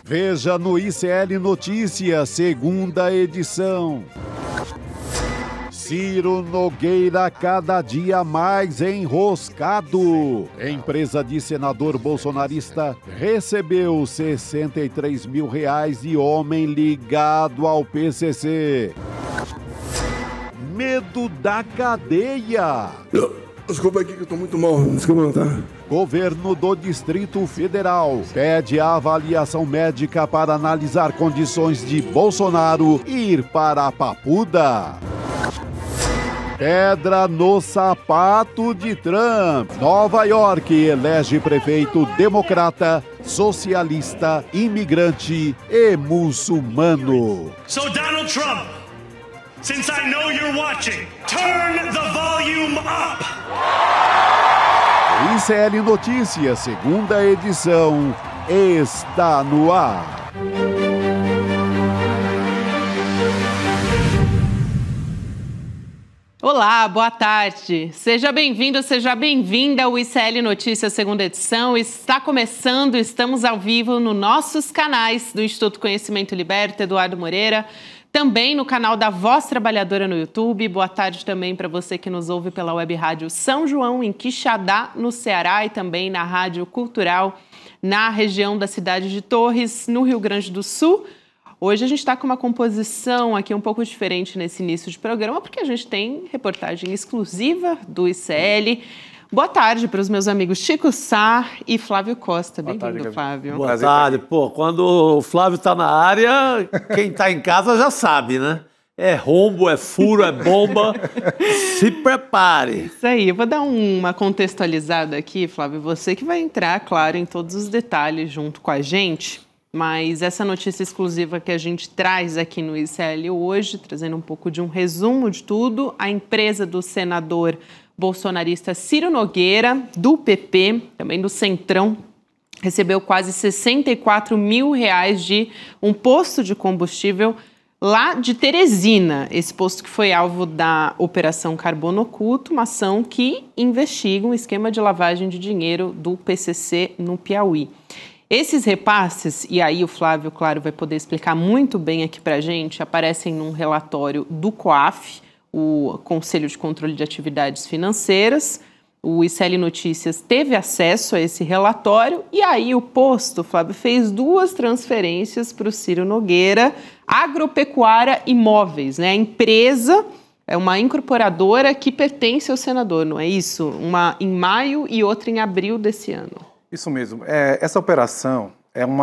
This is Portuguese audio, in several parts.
Veja no ICL Notícias, segunda edição. Ciro Nogueira cada dia mais enroscado. Empresa de senador bolsonarista recebeu R$63 mil de homem ligado ao PCC. Medo da cadeia. Desculpa aqui que eu tô muito mal, desculpa, tá? Governo do Distrito Federal pede a avaliação médica para analisar condições de Bolsonaro ir para a Papuda. Pedra no sapato de Trump. Nova York elege prefeito democrata, socialista, imigrante e muçulmano. So Donald Trump, since I know you're watching, turn the volume up. ICL Notícias, segunda edição, está no ar. Olá, boa tarde. Seja bem-vindo, seja bem-vinda ao ICL Notícias, segunda edição. Está começando, estamos ao vivo nos nossos canais do Instituto Conhecimento Liberta, Eduardo Moreira, também no canal da Voz Trabalhadora no YouTube. Boa tarde também para você que nos ouve pela Web Rádio São João, em Quixadá, no Ceará, e também na Rádio Cultural, na região da cidade de Torres, no Rio Grande do Sul. Hoje a gente está com uma composição aqui um pouco diferente nesse início de programa, porque a gente tem reportagem exclusiva do ICL. Boa tarde para os meus amigos Chico Sá e Flávio Costa. Bem-vindo, Flávio. Boa tarde. Pô, quando o Flávio está na área, quem está em casa já sabe, né? É rombo, é furo, é bomba. Se prepare. Isso aí. Eu vou dar uma contextualizada aqui, Flávio. Você que vai entrar, claro, em todos os detalhes junto com a gente. Mas essa notícia exclusiva que a gente traz aqui no ICL hoje, trazendo um pouco de um resumo de tudo, a empresa do senador bolsonarista Ciro Nogueira, do PP, também do Centrão, recebeu quase R$64 mil de um posto de combustível lá de Teresina. Esse posto que foi alvo da Operação Carbono Oculto, uma ação que investiga um esquema de lavagem de dinheiro do PCC no Piauí. Esses repasses, e aí o Flávio, claro, vai poder explicar muito bem aqui para a gente, aparecem num relatório do COAF, o Conselho de Controle de Atividades Financeiras. O ICL Notícias teve acesso a esse relatório e aí o posto, Flávio, fez duas transferências para o Ciro Nogueira, Agropecuária Imóveis, né? A empresa é uma incorporadora que pertence ao senador, não é isso? Uma em maio e outra em abril desse ano. Isso mesmo. Essa operação é um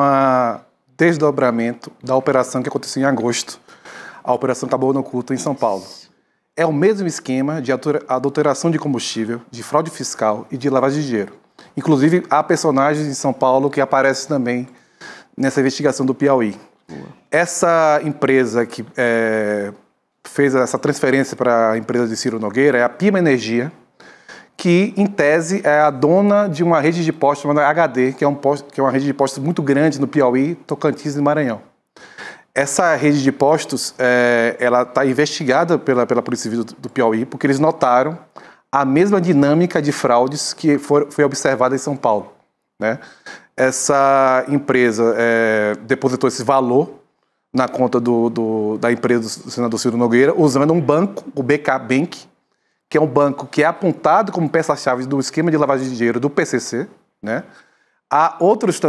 desdobramento da operação que aconteceu em agosto, a Operação Carbono Oculto em São Paulo. É o mesmo esquema de adulteração de combustível, de fraude fiscal e de lavagem de dinheiro. Inclusive, há personagens em São Paulo que aparecem também nessa investigação do Piauí. Essa empresa que fez essa transferência para a empresa de Ciro Nogueira é a Pima Energia, que, em tese, é a dona de uma rede de postos chamada HD, que é uma rede de postos muito grande no Piauí, Tocantins e Maranhão. Essa rede de postos, ela está investigada pela Polícia Civil do Piauí, porque eles notaram a mesma dinâmica de fraudes que foi observada em São Paulo, né? Essa empresa depositou esse valor na conta da empresa do senador Ciro Nogueira, usando um banco, o BK Bank, que é um banco que é apontado como peça-chave do esquema de lavagem de dinheiro do PCC, né? Há outras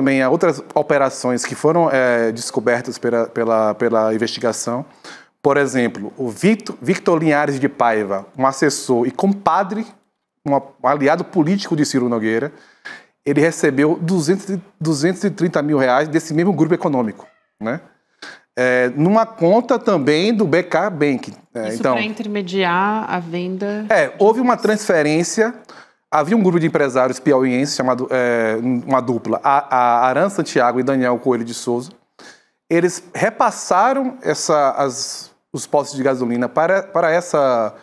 operações que foram descobertas pela investigação. Por exemplo, o Victor Linhares de Paiva, um assessor e compadre, um aliado político de Ciro Nogueira, ele recebeu 230 mil desse mesmo grupo econômico, né? Numa conta também do BK Bank. Isso para intermediar a venda? Houve uma transferência. Havia um grupo de empresários piauienses, chamado uma dupla, a Aran Santiago e Daniel Coelho de Souza. Eles repassaram os postos de gasolina para essa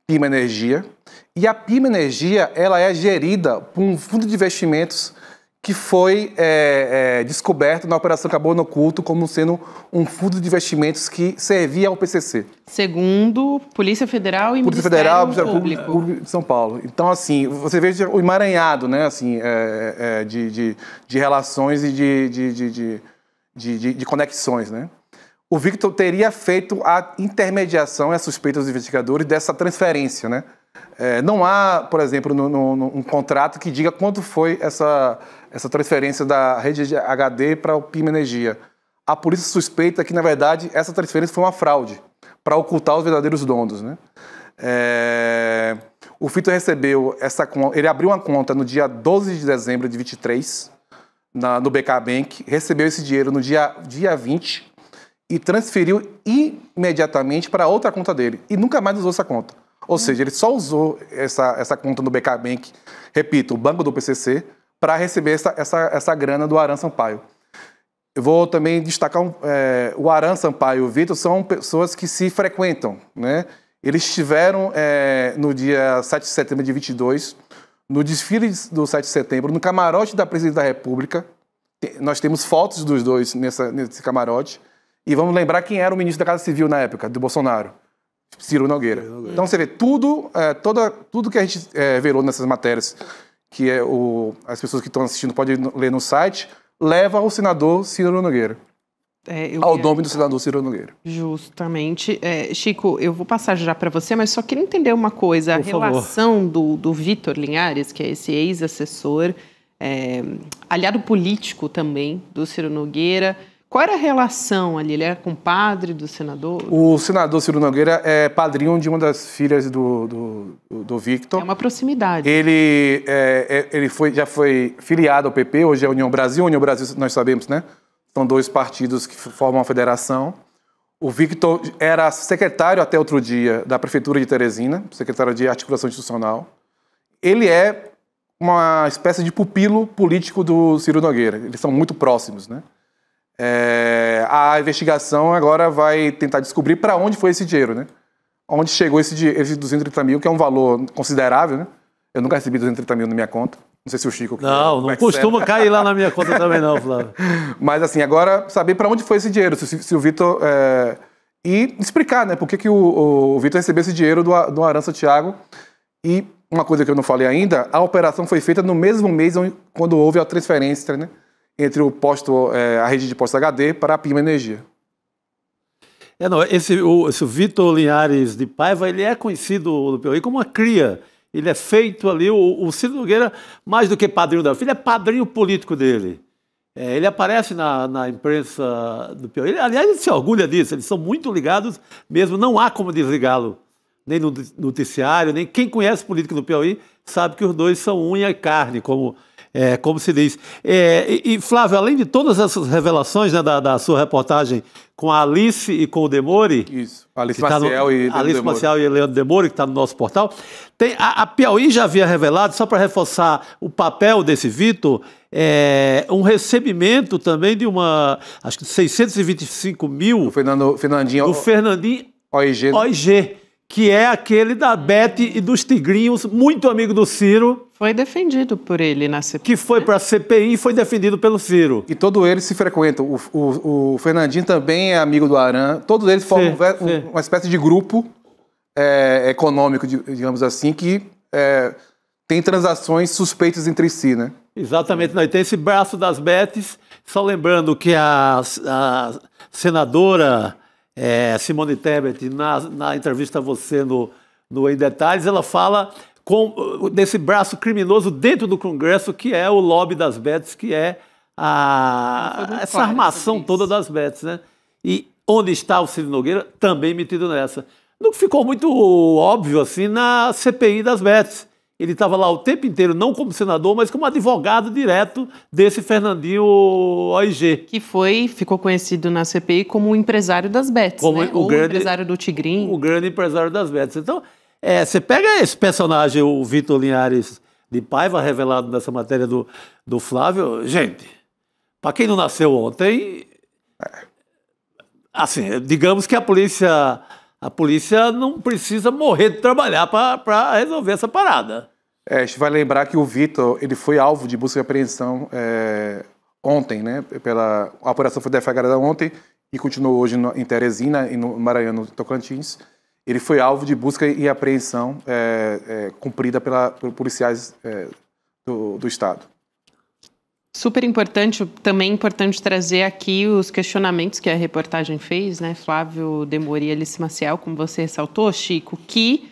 Pima Energia. E a Pima Energia ela é gerida por um fundo de investimentos que foi descoberto na Operação Carbono Oculto como sendo um fundo de investimentos que servia ao PCC. Segundo Polícia Federal e Polícia Federal, Ministério Público de São Paulo. Então, assim, você vê o emaranhado, né, assim, de relações e de conexões, né? O Victor teria feito a intermediação e a suspeita dos investigadores dessa transferência, né? Não há, por exemplo, um contrato que diga quanto foi essa transferência da rede de HD para o PIM Energia. A polícia suspeita que, na verdade, essa transferência foi uma fraude para ocultar os verdadeiros donos, né? O Victor recebeu ele abriu uma conta no dia 12 de dezembro de 23 no BK Bank, recebeu esse dinheiro no dia 20 e transferiu imediatamente para outra conta dele e nunca mais usou essa conta. Ou seja, ele só usou essa conta no BK Bank, repito, o banco do PCC, para receber essa grana do Aran Sampaio. Eu vou também destacar o Aran Sampaio e o Victor são pessoas que se frequentam, né? Eles estiveram no dia 7 de setembro de 22, no desfile do 7 de setembro, no camarote da Presidência da República. Nós temos fotos dos dois nesse camarote. E vamos lembrar quem era o ministro da Casa Civil na época, do Bolsonaro, Ciro Nogueira. Então você vê, tudo que a gente verou nessas matérias, que as pessoas que estão assistindo podem ler no site, leva ao senador Ciro Nogueira. Ao nome do senador Ciro Nogueira. Justamente. Chico, eu vou passar já para você, mas só queria entender uma coisa. Por favor. Relação do Vitor Linhares, que é esse ex-assessor, aliado político também do Ciro Nogueira. Qual era a relação ali? Ele era compadre do senador? O senador Ciro Nogueira é padrinho de uma das filhas do Victor. É uma proximidade. Ele já foi filiado ao PP, hoje é a União Brasil. A União Brasil, nós sabemos, né? São dois partidos que formam uma federação. O Victor era secretário até outro dia da Prefeitura de Teresina, secretário de Articulação Institucional. Ele é uma espécie de pupilo político do Ciro Nogueira. Eles são muito próximos, né? A investigação agora vai tentar descobrir para onde foi esse dinheiro, né? Onde chegou esse 230 mil, que é um valor considerável, né? Eu nunca recebi 230 mil na minha conta. Não sei se o Chico... Não costuma cair lá na minha conta também não, Flávio. Mas assim, agora saber para onde foi esse dinheiro, se o Victor... E explicar, né? Por que o Victor recebeu esse dinheiro do Aran Santiago. E uma coisa que eu não falei ainda, a operação foi feita no mesmo mês quando houve a transferência, né? Entre a rede de postos HD para a PIM Energia. Esse Victor Linhares de Paiva, ele é conhecido no Piauí como uma cria. Ele é feito ali, o Ciro Nogueira, mais do que padrinho da filha, é padrinho político dele. Ele aparece na imprensa do Piauí. Aliás, ele se orgulha disso, eles são muito ligados mesmo, não há como desligá-lo. Nem no noticiário, nem quem conhece político do Piauí sabe que os dois são unha e carne, como se diz. E Flávio, além de todas essas revelações, né, da sua reportagem com a Alice e com o Demori... Isso, Alice Maciel e Leandro Demori, que está no nosso portal, a Piauí já havia revelado, só para reforçar o papel desse Victor, um recebimento também de acho que 625 mil... Do Fernandinho OIG, que é aquele da Beth e dos Tigrinhos, muito amigo do Ciro. Foi defendido por ele na CPI. Que foi para a CPI e foi defendido pelo Ciro. E todos eles se frequentam. O Fernandinho também é amigo do Aran. Todos eles formam uma espécie de grupo econômico, digamos assim, que tem transações suspeitas entre si, né? Exatamente. Não, e tem esse braço das Beths, só lembrando que a senadora... Simone Tebet, na entrevista a você no Em Detalhes, ela fala desse braço criminoso dentro do Congresso, que é o lobby das Beths, que é essa armação toda das Beths, né? E onde está o Ciro Nogueira, também metido nessa. Não ficou muito óbvio assim na CPI das Beths. Ele estava lá o tempo inteiro, não como senador, mas como advogado direto desse Fernandinho OIG. Que ficou conhecido na CPI como o empresário das Beths, né? O empresário do Tigrinho. O grande empresário das Beths. Então, você pega esse personagem, o Victor Linhares de Paiva, revelado nessa matéria do Flávio. Gente, para quem não nasceu ontem, assim, digamos que a polícia não precisa morrer de trabalhar para resolver essa parada. A gente vai lembrar que o Victor, ele foi alvo de busca e apreensão ontem, né? A operação foi deflagrada ontem e continuou hoje em Teresina e no Maranhão, no Tocantins. Ele foi alvo de busca e apreensão cumprida por policiais do Estado. Super importante, também é importante trazer aqui os questionamentos que a reportagem fez, né, Flávio Demori e Alice Maciel, como você ressaltou, Chico, que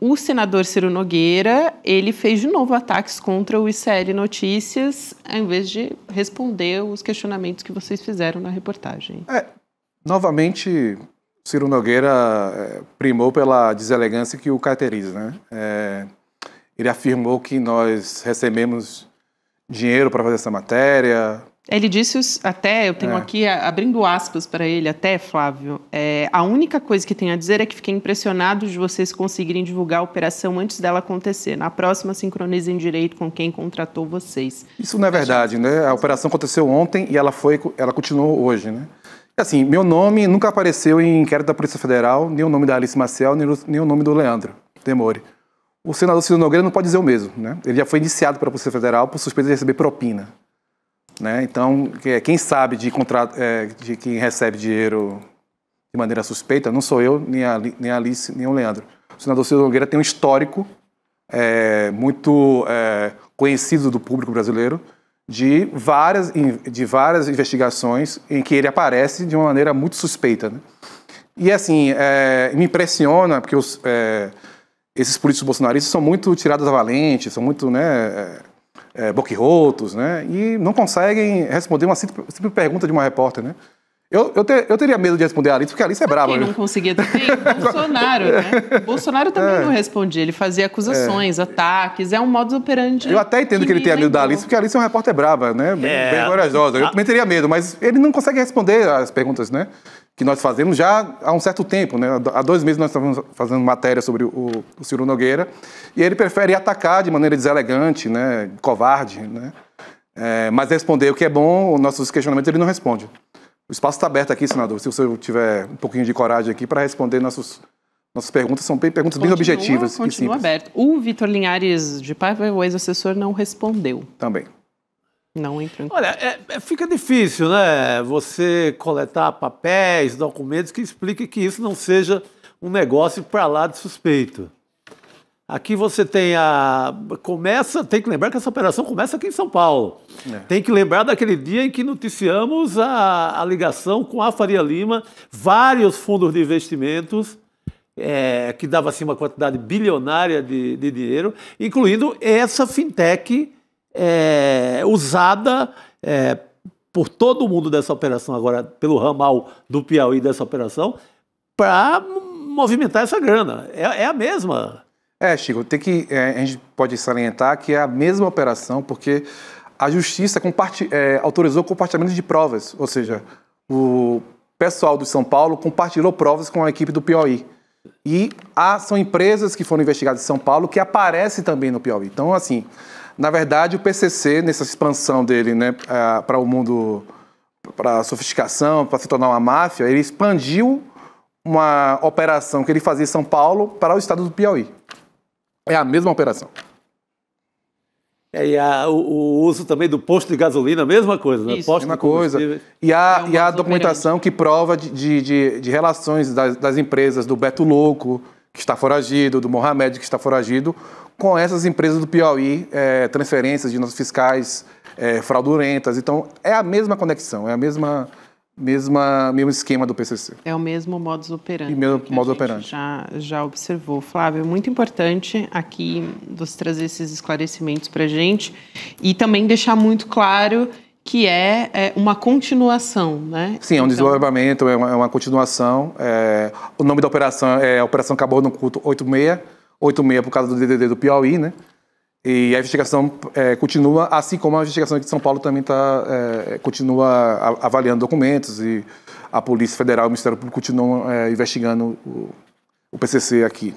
o senador Ciro Nogueira, ele fez de novo ataques contra o ICL Notícias, ao invés de responder os questionamentos que vocês fizeram na reportagem. Novamente, Ciro Nogueira primou pela deselegância que o caracteriza, né? Ele afirmou que nós recebemos dinheiro para fazer essa matéria. Ele disse até, eu tenho aqui, abrindo aspas para ele até, Flávio, a única coisa que tenho a dizer é que fiquei impressionado de vocês conseguirem divulgar a operação antes dela acontecer. Na próxima, sincronizem direito com quem contratou vocês. Isso não é verdade, né? A operação aconteceu ontem e ela continuou hoje, né? Assim, meu nome nunca apareceu em inquérito da Polícia Federal, nem o nome da Alice Maciel, nem o nome do Leandro Demori. O senador Ciro Nogueira não pode dizer o mesmo, né? Ele já foi indiciado pela Polícia Federal por suspeita de receber propina, né? Então, quem sabe de quem recebe dinheiro de maneira suspeita não sou eu, nem a Alice, nem o Leandro. O senador Ciro Nogueira tem um histórico muito conhecido do público brasileiro de várias investigações em que ele aparece de uma maneira muito suspeita, né? E assim, me impressiona porque esses políticos bolsonaristas são muito tirados a valente, são muito, né, boquirrotos, né, e não conseguem responder uma simples pergunta de uma repórter, né. Eu teria medo de responder a Alice, porque a Alice é brava. Quem não conseguia também? Bolsonaro, né? Bolsonaro também não respondia, ele fazia acusações, ataques, é um modus operandi. Eu até entendo que ele tenha medo da Alice, porque a Alice é uma repórter brava, né, bem corajosa. Eu também teria medo, mas ele não consegue responder as perguntas, né, que nós fazemos já há um certo tempo, né? Há 2 meses nós estamos fazendo matéria sobre o Ciro Nogueira e ele prefere atacar de maneira deselegante, né, covarde, né? Mas responder o que é bom, os nossos questionamentos ele não responde. O espaço está aberto aqui, senador, se você tiver um pouquinho de coragem aqui para responder nossas perguntas, são perguntas bem objetivas. Continua aberto. O Vitor Linhares de Paiva, o ex-assessor, não respondeu. Também. Não entrou em... Olha, fica difícil, né? Você coletar papéis, documentos que expliquem que isso não seja um negócio para lá de suspeito. Aqui você tem tem que lembrar que essa operação começa aqui em São Paulo. Tem que lembrar daquele dia em que noticiamos a ligação com a Faria Lima, vários fundos de investimentos, que dava assim uma quantidade bilionária de dinheiro, incluindo essa fintech usada por todo mundo dessa operação, agora pelo ramal do Piauí dessa operação, para movimentar essa grana. É a mesma. Chico, a gente pode salientar que é a mesma operação, porque a Justiça autorizou o compartilhamento de provas, ou seja, o pessoal de São Paulo compartilhou provas com a equipe do Piauí. E são empresas que foram investigadas em São Paulo que aparecem também no Piauí. Então, assim, na verdade, o PCC, nessa expansão dele, né, para o mundo, para a sofisticação, para se tornar uma máfia, ele expandiu uma operação que ele fazia em São Paulo para o estado do Piauí. É a mesma operação. E o uso também do posto de gasolina, a mesma coisa, né? Isso, mesma coisa. E a documentação que prova de relações das empresas do Beto Louco, que está foragido, do Mohamed, que está foragido, com essas empresas do Piauí, transferências de notas fiscais fraudulentas. Então, é a mesma conexão, é a mesmo esquema do PCC. É o mesmo modus operandi. E mesmo modus operandi. Já observou. Flávio, muito importante aqui você trazer esses esclarecimentos para a gente e também deixar muito claro que é uma continuação, né? Sim, é um desdobramento, é uma continuação. O nome da operação é Operação Caboclo no Culto 86 por causa do DDD do Piauí, né? E a investigação continua, assim como a investigação aqui de São Paulo também continua avaliando documentos e a Polícia Federal e o Ministério Público continuam investigando o PCC aqui.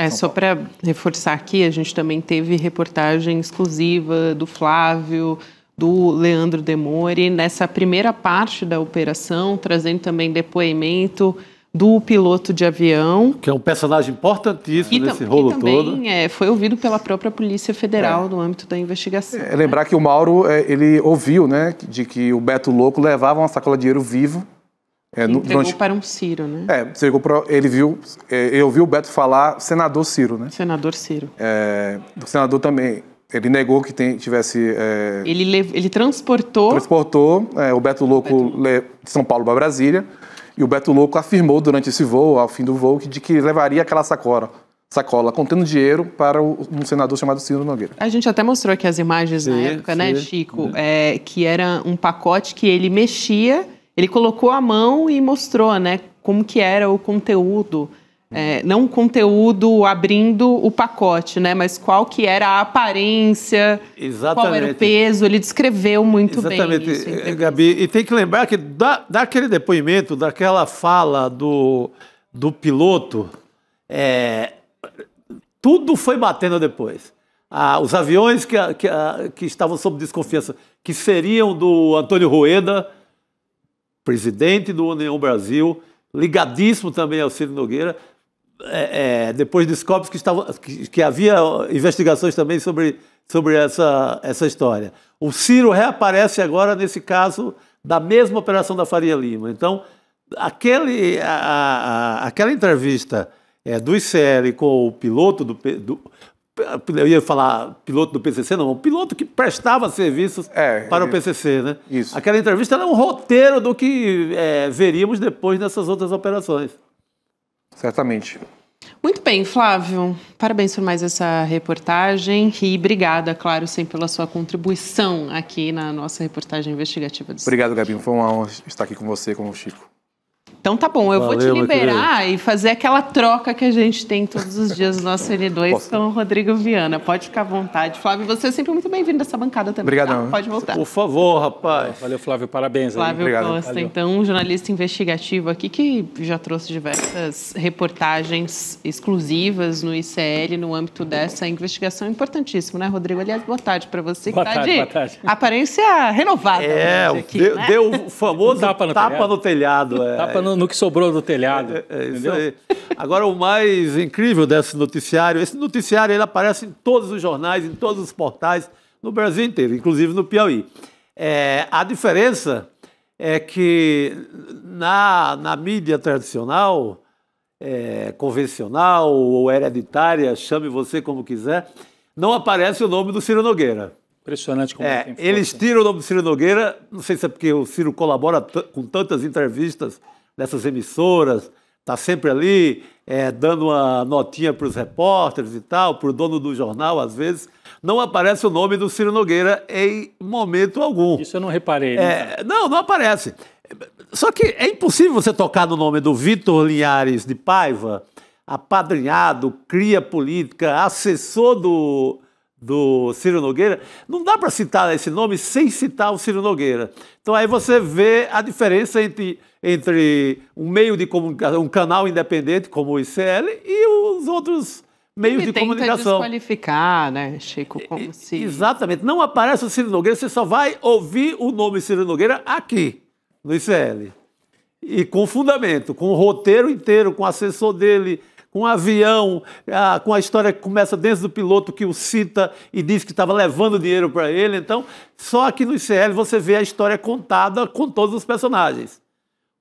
Só para reforçar aqui, a gente também teve reportagem exclusiva do Flávio, do Leandro Demori, nessa primeira parte da operação, trazendo também depoimento do piloto de avião. Que é um personagem importantíssimo nesse rolo todo. Também foi ouvido pela própria Polícia Federal no âmbito da investigação. Lembrar que o Mauro, ele ouviu, né, de que o Beto Louco levava uma sacola de dinheiro vivo. Entregou para um Ciro, né? Ele ouviu o Beto falar senador Ciro, né? Senador Ciro. O senador também Ele negou que tivesse... Ele transportou o Beto Louco de São Paulo para Brasília, e o Beto Louco afirmou durante esse voo, ao fim do voo, de que levaria aquela sacola contendo dinheiro para um senador chamado Ciro Nogueira. A gente até mostrou aqui as imagens na época, né, Chico? Que era um pacote que ele mexia, ele colocou a mão e mostrou, né, como que era o conteúdo. Não o conteúdo abrindo o pacote, né, mas qual que era a aparência, qual era o peso, ele descreveu muito bem isso. Exatamente, Gabi, e tem que lembrar que daquele depoimento, daquela fala do piloto, tudo foi batendo depois. Os aviões que estavam sob desconfiança, que seriam do Antônio Rueda, presidente do União Brasil, ligadíssimo também ao Ciro Nogueira, depois descobre que havia investigações também sobre essa história. O Ciro reaparece agora nesse caso da mesma operação da Faria Lima. Então, aquela entrevista do ICL com o piloto eu ia falar piloto do PCC, não, um piloto que prestava serviços para o PCC, né? Isso. Aquela entrevista era um roteiro do que veríamos depois dessas outras operações. Certamente. Muito bem, Flávio. Parabéns por mais essa reportagem e obrigada, claro, sempre pela sua contribuição aqui na nossa reportagem investigativa. Obrigado, Gabi. Foi uma honra estar aqui com você, com o Chico. Então tá bom, eu vou te liberar e fazer aquela troca que a gente tem todos os dias no nosso N2 com o Rodrigo Viana. Pode ficar à vontade. Flávio, você é sempre muito bem-vindo nessa bancada também. Obrigadão. Tá? Pode voltar. Por favor, rapaz. Valeu, Flávio. Parabéns. Flávio Obrigado. Costa, Valeu. então, um jornalista investigativo aqui que já trouxe diversas reportagens exclusivas no ICL no âmbito dessa investigação importantíssima, né, Rodrigo? Aliás, boa tarde para você que está de aparência renovada. Aqui, né? Deu o famoso tapa no telhado. Tapa no que sobrou do telhado. Isso aí. Agora, o mais incrível desse noticiário, esse noticiário ele aparece em todos os jornais, em todos os portais, no Brasil inteiro, inclusive no Piauí. A diferença é que na mídia tradicional, convencional ou hereditária, chame você como quiser, não aparece o nome do Ciro Nogueira. Impressionante como tem força. Eles tiram o nome do Ciro Nogueira, não sei se é porque o Ciro colabora com tantas entrevistas dessas emissoras, está sempre ali dando uma notinha para os repórteres e tal, para o dono do jornal, às vezes, não aparece o nome do Ciro Nogueira em momento algum. Isso eu não reparei. Né? Não aparece. Só que é impossível você tocar no nome do Vitor Linhares de Paiva, apadrinhado, cria política, assessor do Ciro Nogueira. Não dá para citar esse nome sem citar o Ciro Nogueira. Então aí você vê a diferença entre um meio de comunicação, um canal independente como o ICL e os outros meios de comunicação. Tenta desqualificar, né, Chico? Como se... Exatamente. Não aparece o Ciro Nogueira, você só vai ouvir o nome Ciro Nogueira aqui, no ICL. E com fundamento, com o roteiro inteiro, com o assessor dele, com o avião, com a história que começa desde o piloto que o cita e diz que estava levando dinheiro para ele. Então, só aqui no ICL você vê a história contada com todos os personagens.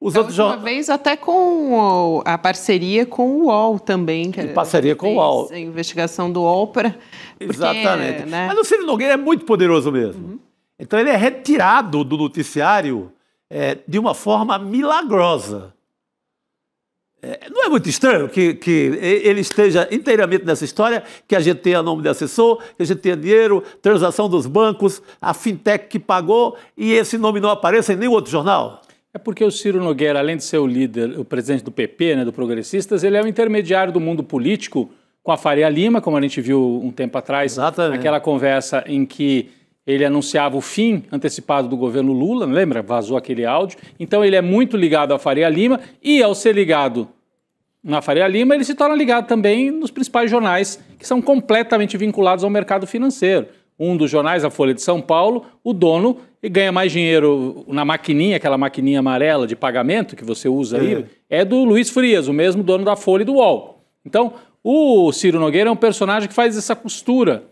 Uma vez até com a parceria com o UOL também. Parceria com o UOL. A investigação do UOL para... Exatamente. Né? Mas o Ciro Nogueira é muito poderoso mesmo. Uhum. Então ele é retirado do noticiário de uma forma milagrosa. Não é muito estranho que ele esteja inteiramente nessa história, que a gente tenha nome de assessor, que a gente tenha dinheiro, transação dos bancos, a fintech que pagou, e esse nome não apareça em nenhum outro jornal? É porque o Ciro Nogueira, além de ser o líder, o presidente do PP, né, do Progressistas, ele é o intermediário do mundo político com a Faria Lima, como a gente viu um tempo atrás, aquela conversa em que ele anunciava o fim antecipado do governo Lula, lembra? Vazou aquele áudio. Então ele é muito ligado à Faria Lima e, ao ser ligado na Faria Lima, ele se torna ligado também nos principais jornais que são completamente vinculados ao mercado financeiro. Um dos jornais, a Folha de São Paulo, o dono ganha mais dinheiro na maquininha, aquela maquininha amarela de pagamento que você usa aí, é do Luiz Frias, o mesmo dono da Folha e do UOL. Então, o Ciro Nogueira é um personagem que faz essa costura.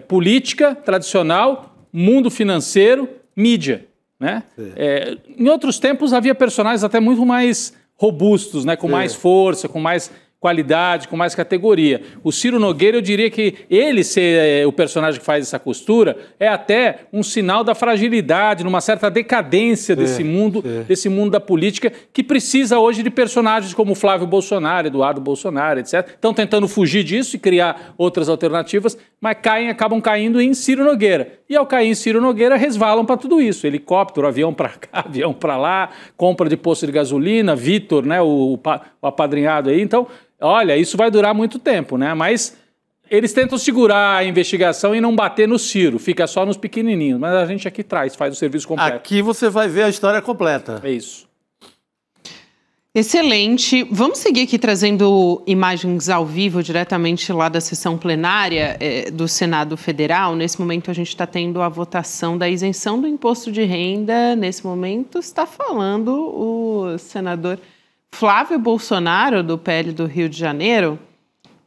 Política, tradicional, mundo financeiro, mídia. Né? Em outros tempos havia personagens até muito mais robustos, né? Com mais força, com mais qualidade, com mais categoria. O Ciro Nogueira, eu diria que ele ser o personagem que faz essa costura é até um sinal da fragilidade, numa certa decadência desse mundo da política, que precisa hoje de personagens como Flávio Bolsonaro, Eduardo Bolsonaro, etc. Estão tentando fugir disso e criar outras alternativas, mas acabam caindo em Ciro Nogueira. E ao cair em Ciro Nogueira, resvalam para tudo isso. Helicóptero, avião para cá, avião para lá, compra de posto de gasolina, Vitor, né, o apadrinhado aí. Então, olha, isso vai durar muito tempo, né? Mas eles tentam segurar a investigação e não bater no Ciro, fica só nos pequenininhos. Mas a gente aqui faz o serviço completo. Aqui você vai ver a história completa. É isso. Excelente. Vamos seguir aqui trazendo imagens ao vivo, diretamente lá da sessão plenária do Senado Federal. Nesse momento, a gente está tendo a votação da isenção do imposto de renda. Nesse momento, está falando o senador Flávio Bolsonaro, do PL do Rio de Janeiro.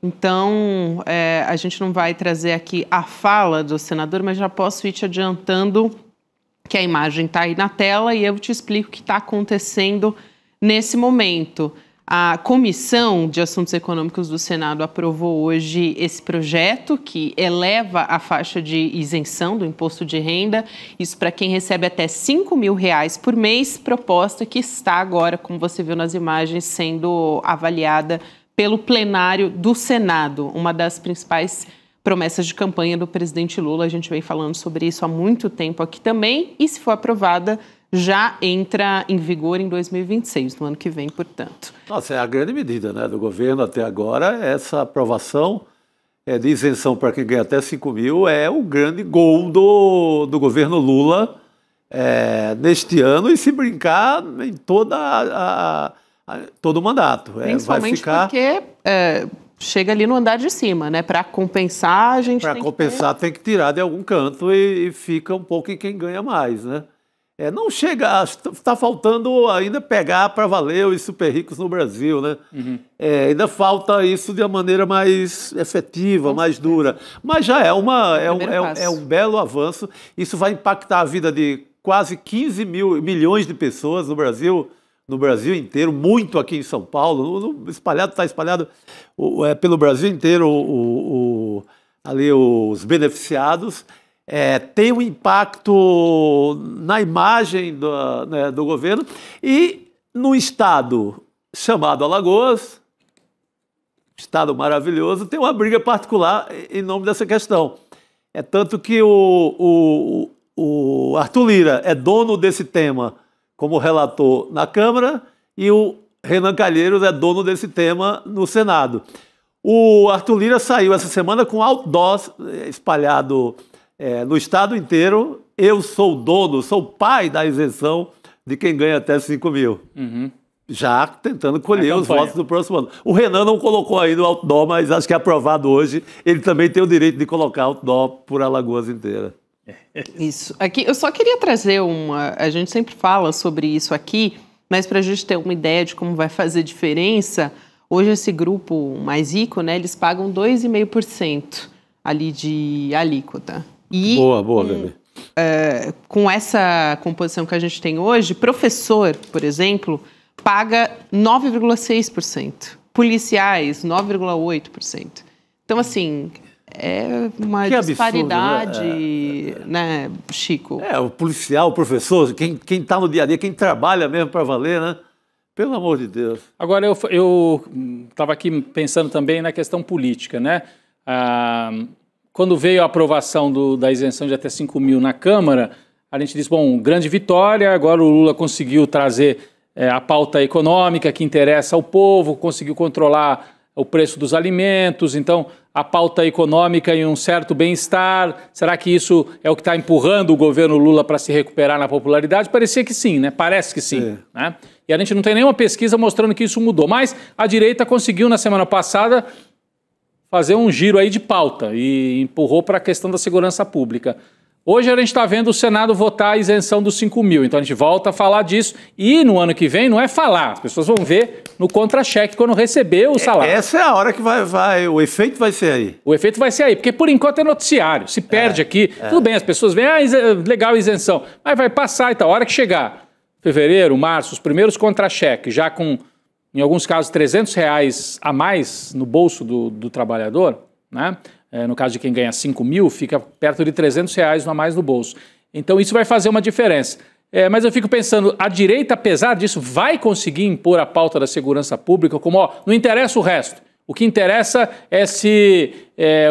Então, a gente não vai trazer aqui a fala do senador, mas já posso ir te adiantando que a imagem está aí na tela e eu te explico o que está acontecendo nesse momento. A Comissão de Assuntos Econômicos do Senado aprovou hoje esse projeto que eleva a faixa de isenção do imposto de renda, isso para quem recebe até R$5 mil por mês, proposta que está agora, como você viu nas imagens, sendo avaliada pelo plenário do Senado, uma das principais promessas de campanha do presidente Lula. A gente vem falando sobre isso há muito tempo aqui também, e se for aprovada, já entra em vigor em 2026, no ano que vem, portanto. Nossa, é a grande medida, né, do governo até agora. Essa aprovação de isenção para quem ganha até 5 mil é o grande gol do governo Lula neste ano, e se brincar em todo o mandato. Principalmente porque chega ali no andar de cima, né? Para compensar, a gente tem que tirar de algum canto e fica um pouco em quem ganha mais, né? Não chega, está faltando ainda pegar para valer os super ricos no Brasil, né? Ainda falta isso de uma maneira mais efetiva, mais dura. Mas já é um belo avanço. Isso vai impactar a vida de quase 15 milhões de pessoas no Brasil inteiro, muito aqui em São Paulo, está espalhado pelo Brasil inteiro ali os beneficiados. Tem um impacto na imagem do governo, e no estado chamado Alagoas, estado maravilhoso, tem uma briga particular em nome dessa questão. Tanto que o Arthur Lira é dono desse tema como relator na Câmara, e o Renan Calheiros é dono desse tema no Senado. O Arthur Lira saiu essa semana com outdoors espalhado no estado inteiro: eu sou o pai da isenção de quem ganha até 5 mil. Já tentando colher os votos do próximo ano. O Renan não colocou ainda o outdoor, mas acho que é aprovado hoje. Ele também tem o direito de colocar outdoor por Alagoas inteira. Isso. Aqui, eu só queria trazer a gente sempre fala sobre isso aqui, mas para a gente ter uma ideia de como vai fazer diferença, hoje esse grupo mais rico, né, eles pagam 2,5% ali de alíquota. E boa, bebê. Com essa composição que a gente tem hoje, professor, por exemplo, paga 9,6%. Policiais, 9,8%. Então, assim, é uma disparidade, absurdo, né, Chico? O policial, o professor, quem está no dia a dia, quem trabalha mesmo para valer, né? Pelo amor de Deus. Agora, eu estava aqui pensando também na questão política, né? Quando veio a aprovação da isenção de até 5 mil na Câmara, a gente disse, bom, grande vitória, agora o Lula conseguiu trazer a pauta econômica que interessa ao povo, conseguiu controlar o preço dos alimentos, então a pauta econômica e um certo bem-estar. Será que isso é o que está empurrando o governo Lula para se recuperar na popularidade? Parecia que sim, né? Parece que sim. Né? E a gente não tem nenhuma pesquisa mostrando que isso mudou, mas a direita conseguiu na semana passada fazer um giro aí de pauta e empurrou para a questão da segurança pública. Hoje a gente está vendo o Senado votar a isenção dos 5 mil, então a gente volta a falar disso, e no ano que vem não é falar, as pessoas vão ver no contra-cheque quando receber o salário. Essa é a hora que o efeito vai ser aí. O efeito vai ser aí, porque por enquanto é noticiário, se perde aqui, tudo bem, as pessoas veem, legal a isenção, mas vai passar e tal, a hora que chegar fevereiro, março, os primeiros contra-cheques, já com em alguns casos R$300 a mais no bolso do trabalhador, né? No caso de quem ganha 5 mil, fica perto de R$300 a mais no bolso. Então isso vai fazer uma diferença. Mas eu fico pensando, a direita, apesar disso, vai conseguir impor a pauta da segurança pública como, ó, não interessa o resto. O que interessa é se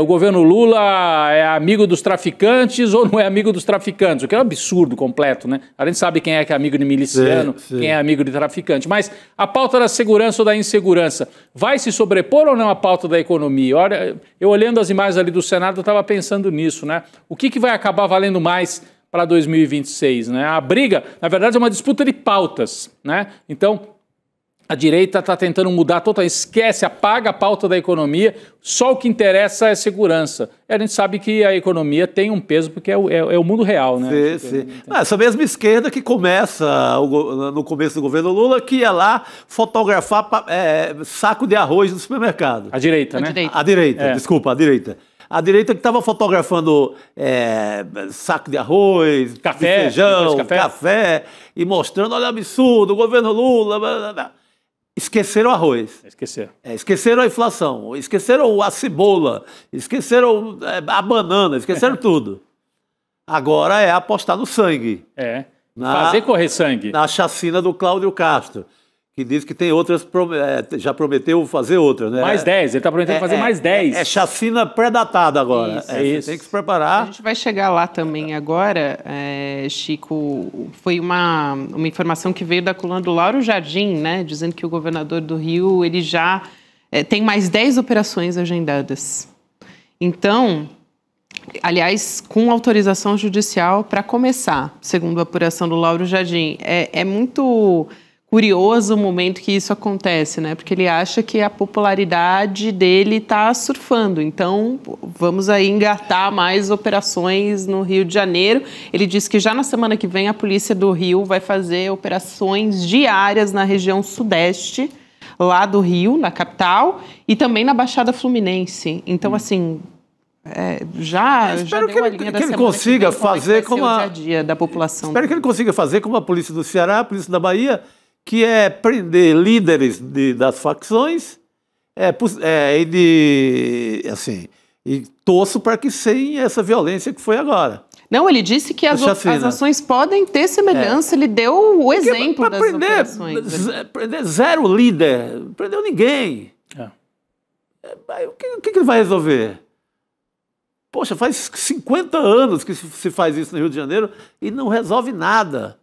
o governo Lula é amigo dos traficantes ou não é amigo dos traficantes, o que é um absurdo completo, né? A gente sabe quem é que é amigo de miliciano, quem é amigo de traficante. Mas a pauta da segurança ou da insegurança vai se sobrepor ou não à pauta da economia? Olha, eu olhando as imagens ali do Senado, eu estava pensando nisso, né? O que vai acabar valendo mais para 2026, né? A briga, na verdade, é uma disputa de pautas, né? Então, a direita está tentando mudar totalmente, esquece, apaga a pauta da economia, só o que interessa é segurança. E a gente sabe que a economia tem um peso porque é o mundo real, né? Sim. Essa mesma esquerda que começa no começo do governo Lula, que ia lá fotografar saco de arroz no supermercado. A direita, né? A direita, desculpa, a direita. A direita que estava fotografando saco de arroz, café, feijão, café, e mostrando, olha, absurdo, o governo Lula... Blá, blá, blá. Esqueceram o arroz. Esqueceram a inflação, esqueceram a cebola, esqueceram a banana, esqueceram tudo. Agora é apostar no sangue. Fazer correr sangue. Na chacina do Cláudio Castro, que diz que tem outras, já prometeu fazer outras, né? Mais 10, ele está prometendo fazer mais 10. É chacina pré-datada agora. Isso. Tem que se preparar. A gente vai chegar lá também agora, Chico. Foi uma informação que veio da coluna do Lauro Jardim, né? Dizendo que o governador do Rio, ele já tem mais 10 operações agendadas. Então, aliás, com autorização judicial para começar, segundo a apuração do Lauro Jardim. É muito curioso o momento que isso acontece, né? Porque ele acha que a popularidade dele está surfando. Então, vamos aí engatar mais operações no Rio de Janeiro. Ele disse que já na semana que vem a Polícia do Rio vai fazer operações diárias na região sudeste, lá do Rio, na capital, e também na Baixada Fluminense. Então, assim... já espero deu a linha da semana que ele consiga fazer como o dia a dia da população. Espero que ele consiga fazer como a polícia do Ceará, a polícia da Bahia, que é prender líderes das facções e torço para que sem essa violência que foi agora. Não, ele disse que as ações podem ter semelhança, ele deu o exemplo das operações. Prender 0 líder, não prendeu ninguém. O que ele vai resolver? Poxa, faz 50 anos que se faz isso no Rio de Janeiro e não resolve nada.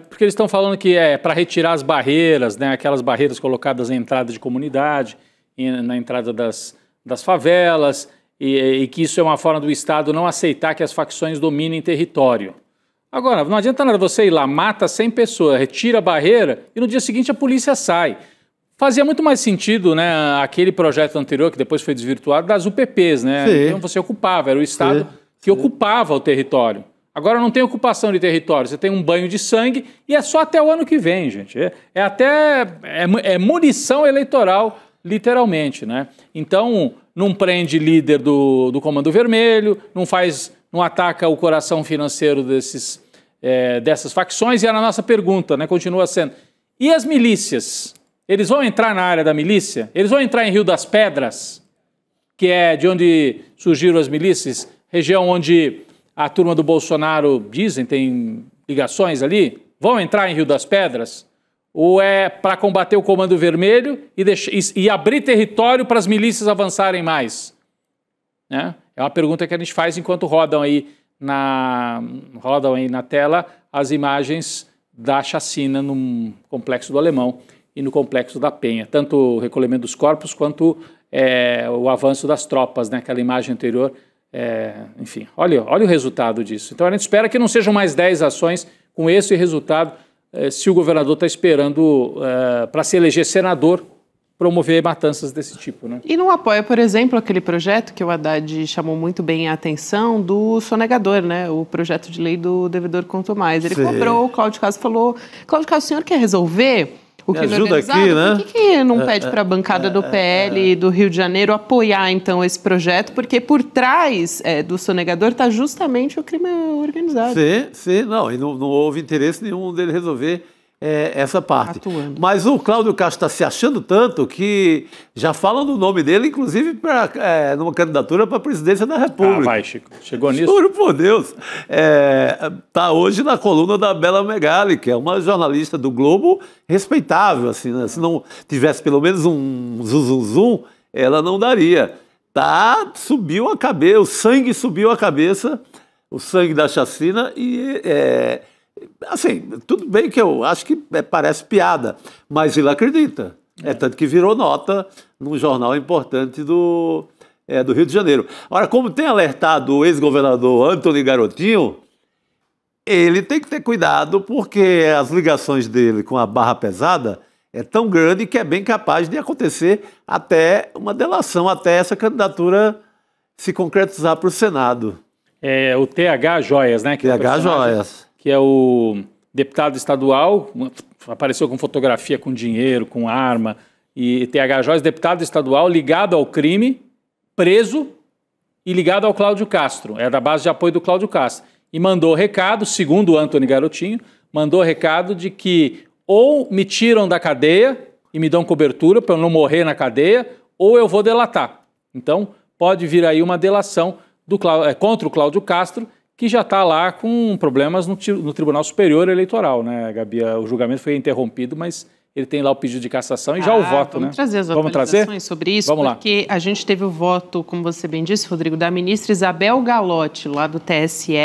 Porque eles estão falando que é para retirar as barreiras, né, aquelas barreiras colocadas na entrada de comunidade, na entrada das favelas, e que isso é uma forma do Estado não aceitar que as facções dominem território. Agora, não adianta nada você ir lá, mata 100 pessoas, retira a barreira e no dia seguinte a polícia sai. Fazia muito mais sentido, né, aquele projeto anterior, que depois foi desvirtuado, das UPPs, né? Sim. Então você ocupava, era o Estado que ocupava o território. Agora não tem ocupação de território, você tem um banho de sangue e é só até o ano que vem, gente. É munição eleitoral, literalmente, né? Então, não prende líder do Comando Vermelho, não ataca o coração financeiro dessas facções. E a nossa pergunta, né, continua sendo, e as milícias? Eles vão entrar na área da milícia? Eles vão entrar em Rio das Pedras, que é de onde surgiram as milícias, região onde a turma do Bolsonaro, dizem, tem ligações ali? Vão entrar em Rio das Pedras? Ou é para combater o Comando Vermelho e abrir território para as milícias avançarem mais? Né? É uma pergunta que a gente faz enquanto rodam aí na tela as imagens da chacina no Complexo do Alemão e no Complexo da Penha. Tanto o recolhimento dos corpos quanto o avanço das tropas, né? Aquela imagem anterior. Enfim, olha o resultado disso. Então a gente espera que não sejam mais 10 ações com esse resultado, se o governador está esperando para se eleger senador, promover matanças desse tipo, né? E não apoia, por exemplo, aquele projeto que o Haddad chamou muito bem a atenção do sonegador, né? O projeto de lei do devedor quanto mais. Ele cobrou, o Cláudio Castro falou, Cláudio Castro, o senhor quer resolver o crime organizado? Aqui, né? Por que não pede para a bancada do PL do Rio de Janeiro apoiar, então, esse projeto? Porque por trás do sonegador está justamente o crime organizado. Sim, não, e não houve interesse nenhum dele resolver essa parte. Atuando. Mas o Cláudio Castro está se achando tanto que já falam do nome dele, inclusive numa candidatura para a presidência da República. Vai, Chico. Chegou nisso? Juro por Deus. Está hoje na coluna da Bela Megali, que é uma jornalista do Globo respeitável. Assim, né? Se não tivesse pelo menos um zum, ela não daria. Subiu a cabeça, o sangue subiu a cabeça, o sangue da chacina e... assim, tudo bem que eu acho que parece piada, mas ele acredita. Tanto que virou nota num jornal importante do Rio de Janeiro. Agora, como tem alertado o ex-governador Antony Garotinho, ele tem que ter cuidado porque as ligações dele com a barra pesada é tão grande que é bem capaz de acontecer até uma delação, até essa candidatura se concretizar para o Senado. O TH Joias, né? TH Joias. Que é o deputado estadual, apareceu com fotografia, com dinheiro, com arma, e TH Joias, deputado estadual ligado ao crime, preso e ligado ao Cláudio Castro, da base de apoio do Cláudio Castro. E mandou recado, segundo o Antony Garotinho, mandou recado de que ou me tiram da cadeia e me dão cobertura para eu não morrer na cadeia, ou eu vou delatar. Então, pode vir aí uma delação contra o Cláudio Castro, que já está lá com problemas no Tribunal Superior Eleitoral, né, Gabi? O julgamento foi interrompido, mas ele tem lá o pedido de cassação e já o voto, né? Vamos trazer as atualizações sobre isso, porque a gente teve o voto, como você bem disse, Rodrigo, da ministra Isabel Galotti, lá do TSE,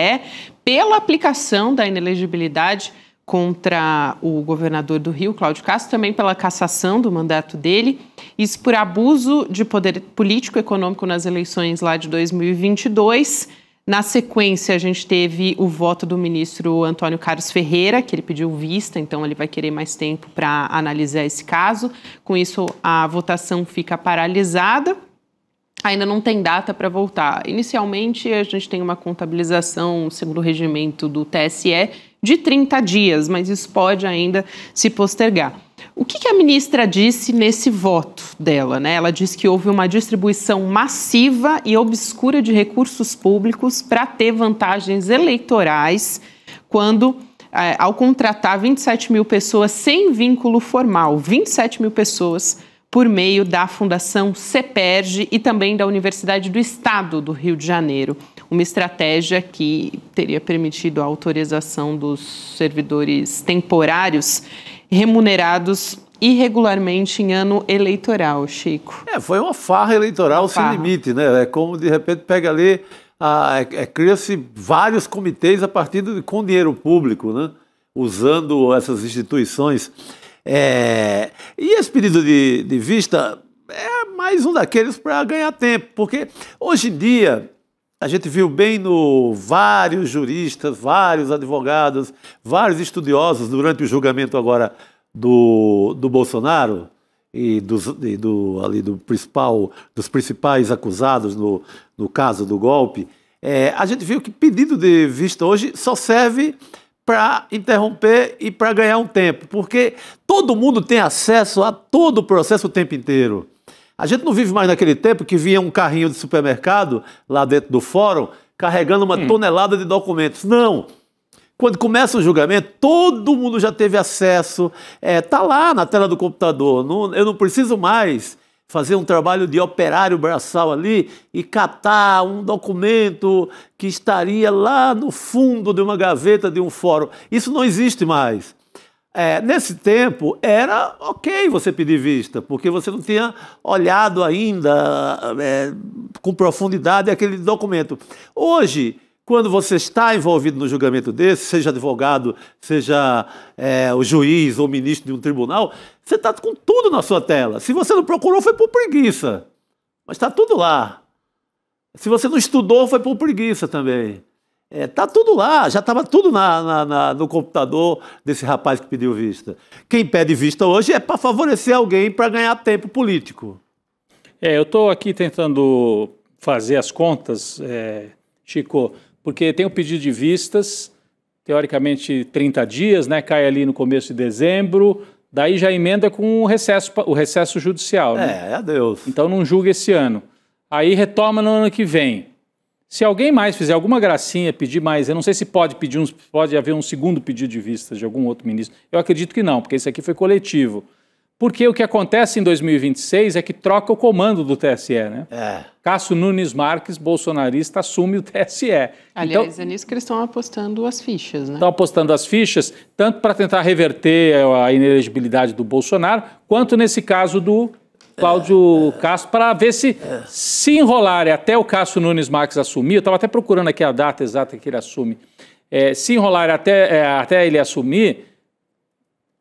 pela aplicação da inelegibilidade contra o governador do Rio, Cláudio Castro, também pela cassação do mandato dele, isso por abuso de poder político e econômico nas eleições lá de 2022. Na sequência, a gente teve o voto do ministro Antônio Carlos Ferreira, que ele pediu vista, então ele vai querer mais tempo para analisar esse caso. Com isso, a votação fica paralisada. Ainda não tem data para voltar. Inicialmente, a gente tem uma contabilização, segundo o regimento do TSE, de 30 dias, mas isso pode ainda se postergar. O que a ministra disse nesse voto dela, né? Ela disse que houve uma distribuição massiva e obscura de recursos públicos para ter vantagens eleitorais quando, ao contratar 27 mil pessoas sem vínculo formal, 27 mil pessoas por meio da Fundação CEPERJ e também da Universidade do Estado do Rio de Janeiro. Uma estratégia que teria permitido a autorização dos servidores temporários remunerados irregularmente em ano eleitoral, Chico. Foi uma farra eleitoral sem limite, né? É como, de repente, pega ali, cria-se vários comitês a partir com dinheiro público, né? Usando essas instituições. E esse pedido de vista é mais um daqueles para ganhar tempo, porque hoje em dia a gente viu bem vários juristas, vários advogados, vários estudiosos durante o julgamento agora do Bolsonaro e dos principais acusados no caso do golpe. A gente viu que pedido de vista hoje só serve para interromper e para ganhar um tempo, porque todo mundo tem acesso a todo o processo o tempo inteiro. A gente não vive mais naquele tempo que vinha um carrinho de supermercado lá dentro do fórum carregando uma tonelada de documentos. Não! Quando começa o julgamento, todo mundo já teve acesso, tá lá na tela do computador. Eu não preciso mais fazer um trabalho de operário braçal ali e catar um documento que estaria lá no fundo de uma gaveta de um fórum. Isso não existe mais. Nesse tempo, era ok você pedir vista, porque você não tinha olhado ainda com profundidade aquele documento. Hoje, quando você está envolvido no julgamento desse, seja advogado, seja o juiz ou ministro de um tribunal, você está com tudo na sua tela. Se você não procurou, foi por preguiça. Mas está tudo lá. Se você não estudou, foi por preguiça também. Está tudo lá, já estava tudo no computador desse rapaz que pediu vista. Quem pede vista hoje é para favorecer alguém para ganhar tempo político. Eu estou aqui tentando fazer as contas, Chico, porque tem o pedido de vistas, teoricamente 30 dias, né? Cai ali no começo de dezembro, daí já emenda com o recesso judicial. Né? Adeus. Então não julga esse ano. Aí retoma no ano que vem. Se alguém mais fizer alguma gracinha, pedir mais, eu não sei se pode haver um segundo pedido de vista de algum outro ministro. Eu acredito que não, porque esse aqui foi coletivo. Porque o que acontece em 2026 é que troca o comando do TSE, né? Cássio Nunes Marques, bolsonarista, assume o TSE. Aliás, então, é nisso que eles estão apostando as fichas, né? Estão apostando as fichas, tanto para tentar reverter a inelegibilidade do Bolsonaro, quanto nesse caso do Cláudio Castro, para ver se enrolarem até o Cássio Nunes Marques assumir. Eu estava até procurando aqui a data exata que ele assume. Se enrolarem até ele assumir,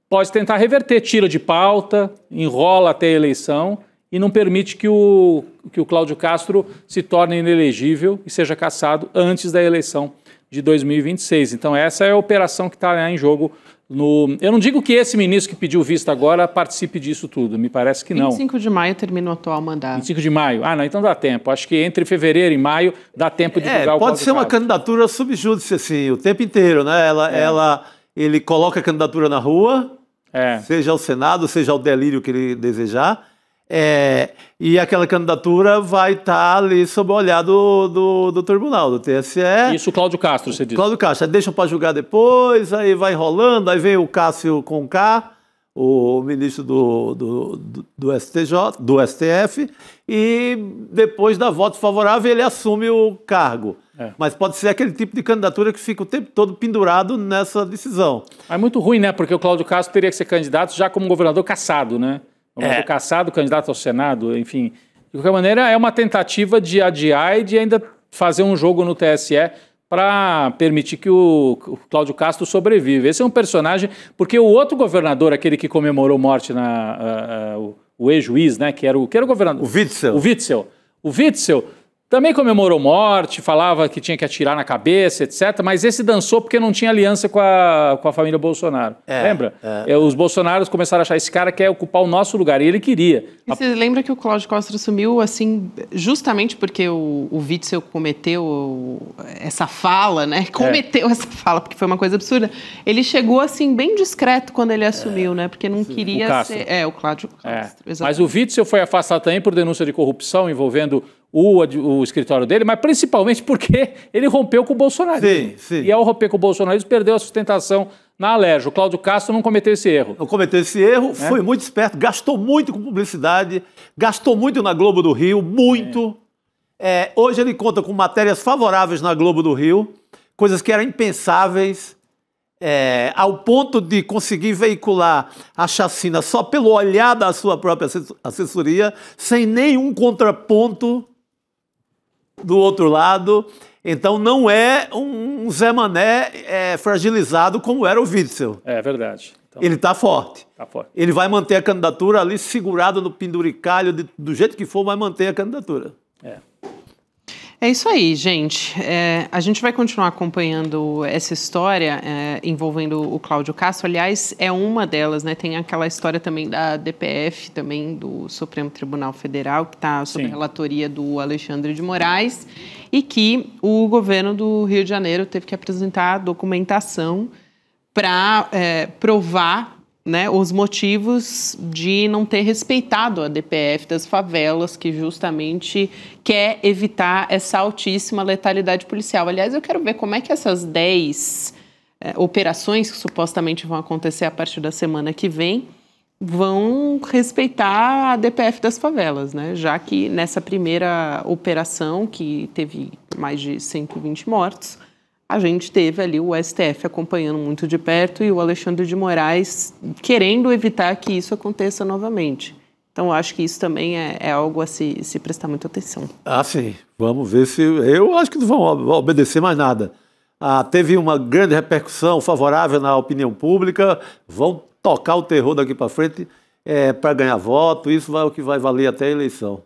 pode tentar reverter, tira de pauta, enrola até a eleição e não permite que o Cláudio Castro se torne inelegível e seja cassado antes da eleição de 2026. Então essa é a operação que está em jogo. Eu não digo que esse ministro que pediu visto agora participe disso tudo, me parece que não. 25 de maio termina o atual mandato. 25 de maio? Ah, não, então dá tempo. Acho que entre fevereiro e maio dá tempo de divulgar o pode ser uma candidatura subjúdice, assim, o tempo inteiro, né? Ele coloca a candidatura na rua, seja ao Senado, seja ao delírio que ele desejar, e aquela candidatura vai estar ali sob o olhar do tribunal, do TSE. Isso o Cláudio Castro, você disse. Cláudio Castro, aí deixa para julgar depois, aí vai enrolando, aí vem o Cássio Conká, o ministro do STF, e depois da voto favorável ele assume o cargo. Mas pode ser aquele tipo de candidatura que fica o tempo todo pendurado nessa decisão. É muito ruim, né? Porque o Cláudio Castro teria que ser candidato já como governador cassado, né? Governador cassado, candidato ao Senado, enfim. De qualquer maneira, é uma tentativa de adiar e de ainda fazer um jogo no TSE para permitir que o Cláudio Castro sobreviva. Esse é um personagem, porque o outro governador, aquele que comemorou morte, o ex-juiz, né, que era o governador... O Witzel também comemorou morte, falava que tinha que atirar na cabeça, etc. Mas esse dançou porque não tinha aliança com a família Bolsonaro. Lembra? Os bolsonaros começaram a achar esse cara quer ocupar o nosso lugar. E ele queria. E você lembra que o Cláudio Castro assumiu, assim, justamente porque o Witzel cometeu essa fala, né? Cometeu essa fala, porque foi uma coisa absurda. Ele chegou, assim, bem discreto quando ele assumiu, né? Porque não queria ser... o Cláudio Castro. Mas o Witzel foi afastado também por denúncia de corrupção envolvendo o escritório dele, mas principalmente porque ele rompeu com o bolsonarismo. Sim. E ao romper com o bolsonarismo, perdeu a sustentação na Alerj. O Cláudio Castro não cometeu esse erro. Não cometeu esse erro, foi muito esperto, gastou muito com publicidade, gastou muito na Globo do Rio, muito. Hoje ele conta com matérias favoráveis na Globo do Rio, coisas que eram impensáveis, ao ponto de conseguir veicular a chacina só pelo olhar da sua própria assessoria, sem nenhum contraponto do outro lado. Então não é um Zé Mané fragilizado como era o Witzel. É verdade. Então, ele está forte. Ele vai manter a candidatura ali segurado no penduricalho, do jeito que for, vai manter a candidatura. É isso aí, gente. A gente vai continuar acompanhando essa história envolvendo o Cláudio Castro. Aliás, é uma delas, né? Tem aquela história também da DPF, também do Supremo Tribunal Federal, que está sob a relatoria do Alexandre de Moraes, e que o governo do Rio de Janeiro teve que apresentar documentação para provar, né, os motivos de não ter respeitado a DPF das favelas, que justamente quer evitar essa altíssima letalidade policial. Aliás, eu quero ver como é que essas 10 operações que supostamente vão acontecer a partir da semana que vem vão respeitar a DPF das favelas, né? Já que nessa primeira operação, que teve mais de 120 mortos, a gente teve ali o STF acompanhando muito de perto e o Alexandre de Moraes querendo evitar que isso aconteça novamente. Então, acho que isso também é algo a se prestar muita atenção. Sim. Vamos ver se... Eu acho que não vão obedecer mais nada. Teve uma grande repercussão favorável na opinião pública, vão tocar o terror daqui para frente para ganhar voto, isso é o que vai valer até a eleição.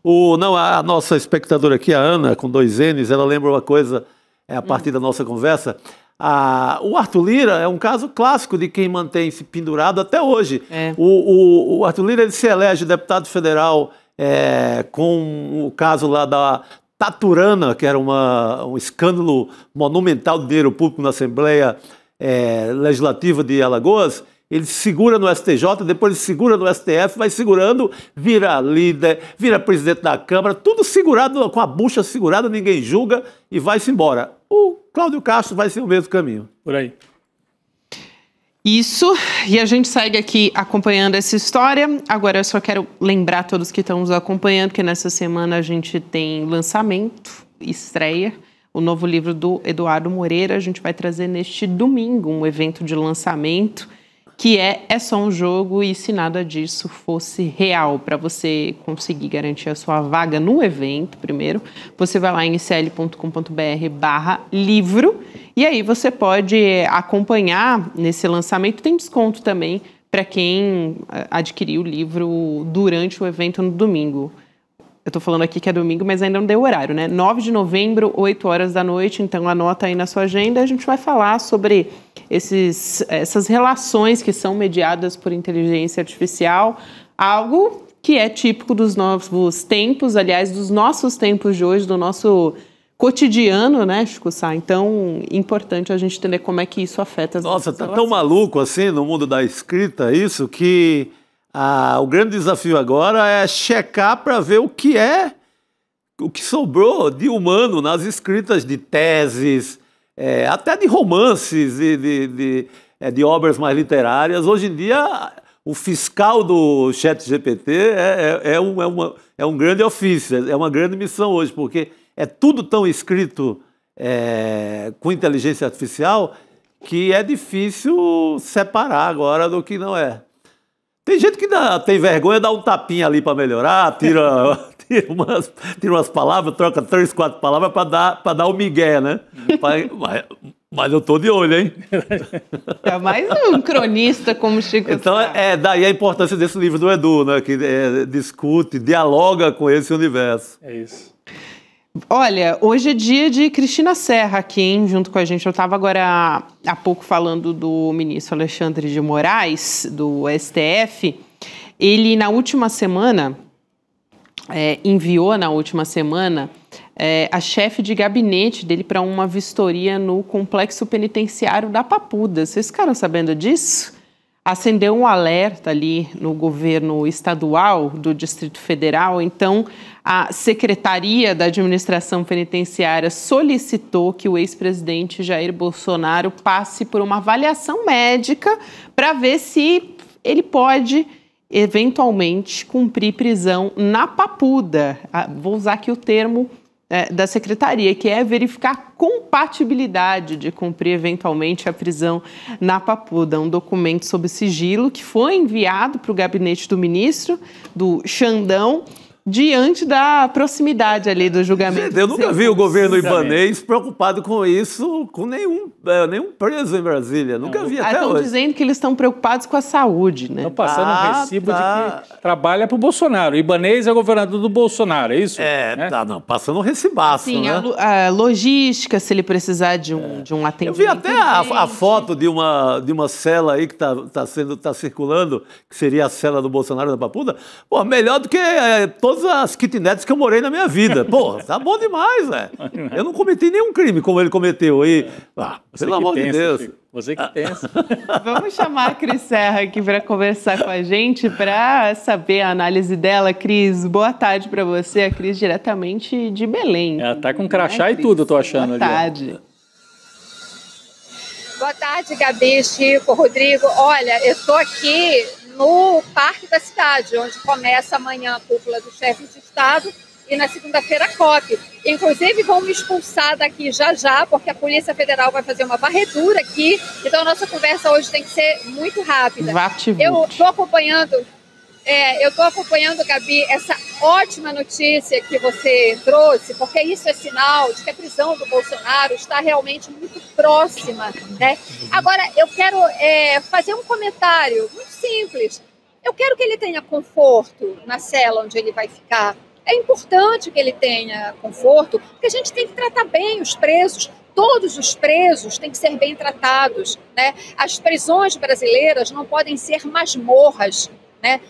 A nossa espectadora aqui, a Ana, com 2 N's, ela lembra uma coisa... a partir da nossa conversa, o Arthur Lira é um caso clássico de quem mantém-se pendurado até hoje. O Arthur Lira ele se elege deputado federal com o caso lá da Taturana, que era um escândalo monumental de dinheiro público na Assembleia Legislativa de Alagoas. ele segura no STJ, depois ele segura no STF, vai segurando, vira líder, vira presidente da Câmara, tudo segurado, com a bucha segurada, ninguém julga e vai-se embora. O Cláudio Castro vai ser o mesmo caminho. Por aí. Isso, e a gente segue aqui acompanhando essa história. Agora eu só quero lembrar a todos que estão nos acompanhando que nessa semana a gente tem lançamento, estreia, o novo livro do Eduardo Moreira. A gente vai trazer neste domingo um evento de lançamento que é só um jogo e se nada disso fosse real. Para você conseguir garantir a sua vaga no evento, primeiro, você vai lá em icl.com.br/livro e aí você pode acompanhar nesse lançamento. Tem desconto também para quem adquirir o livro durante o evento no domingo. Eu estou falando aqui que é domingo, mas ainda não deu horário, né? 9 de novembro, 8 horas da noite, então anota aí na sua agenda. A gente vai falar sobre essas relações que são mediadas por inteligência artificial, algo que é típico dos novos tempos, aliás, dos nossos tempos de hoje, do nosso cotidiano, né, Chico Sá? Então, importante a gente entender como é que isso afeta as nossas relações. Nossa, tá tão maluco assim no mundo da escrita isso que... o grande desafio agora é checar para ver o que sobrou de humano nas escritas de teses, até de romances e de obras mais literárias. Hoje em dia, o fiscal do ChatGPT é um grande ofício, é uma grande missão hoje, porque é tudo tão escrito com inteligência artificial que é difícil separar agora do que não é. Tem gente que tem vergonha, dá um tapinha ali para melhorar, tira umas palavras, troca 3, 4 palavras para dar o migué, né? Mas eu tô de olho, hein? É mais um cronista como o Chico. Então, daí a importância desse livro do Edu, né? Que discute, dialoga com esse universo. É isso. Olha, hoje é dia de Cristina Serra aqui, hein, junto com a gente. Eu estava agora há pouco falando do ministro Alexandre de Moraes, do STF. Ele, na última semana, enviou a chefe de gabinete dele para uma vistoria no complexo penitenciário da Papuda. Vocês ficaram sabendo disso? Acendeu um alerta ali no governo estadual do Distrito Federal. Então, a Secretaria da Administração Penitenciária solicitou que o ex-presidente Jair Bolsonaro passe por uma avaliação médica para ver se ele pode, eventualmente, cumprir prisão na Papuda. Vou usar aqui o termo da Secretaria, que é verificar a compatibilidade de cumprir eventualmente a prisão na Papuda. Um documento sob sigilo que foi enviado para o gabinete do ministro, do Xandão, diante da proximidade ali do julgamento. Gente, eu nunca vi o governo ibanês preocupado com isso, com nenhum preso em Brasília. Nunca vi até hoje. Estão dizendo que eles estão preocupados com a saúde, né? Estão passando um recibo de que trabalha para o Bolsonaro. O ibanês é governador do Bolsonaro, é isso? Passando um recibaço, sim, né? A logística, se ele precisar de um atendimento. Eu vi até a foto de uma cela aí que tá circulando, que seria a cela do Bolsonaro da Papuda. Pô, melhor do que todas as kitnets que eu morei na minha vida. Pô, tá bom demais, velho. Eu não cometi nenhum crime como ele cometeu. Pelo amor de Deus. Chico. Você que pensa. Vamos chamar a Cris Serra aqui para conversar com a gente, para saber a análise dela. Cris, boa tarde para você. A Cris diretamente de Belém. Ela tá com crachá e tudo, eu tô achando. Boa tarde. Boa tarde, Gabi, Chico, Rodrigo. Olha, eu tô aqui no Parque da Cidade, onde começa amanhã a cúpula do chefe de Estado e na segunda-feira a COP. Inclusive, vão me expulsar daqui já, porque a Polícia Federal vai fazer uma varredura aqui, então a nossa conversa hoje tem que ser muito rápida. Eu estou acompanhando, Gabi, essa ótima notícia que você trouxe, porque isso é sinal de que a prisão do Bolsonaro está realmente muito próxima, né? Agora, eu quero fazer um comentário muito simples. Eu quero que ele tenha conforto na cela onde ele vai ficar. É importante que ele tenha conforto, porque a gente tem que tratar bem os presos. Todos os presos têm que ser bem tratados, né? As prisões brasileiras não podem ser masmorras, né?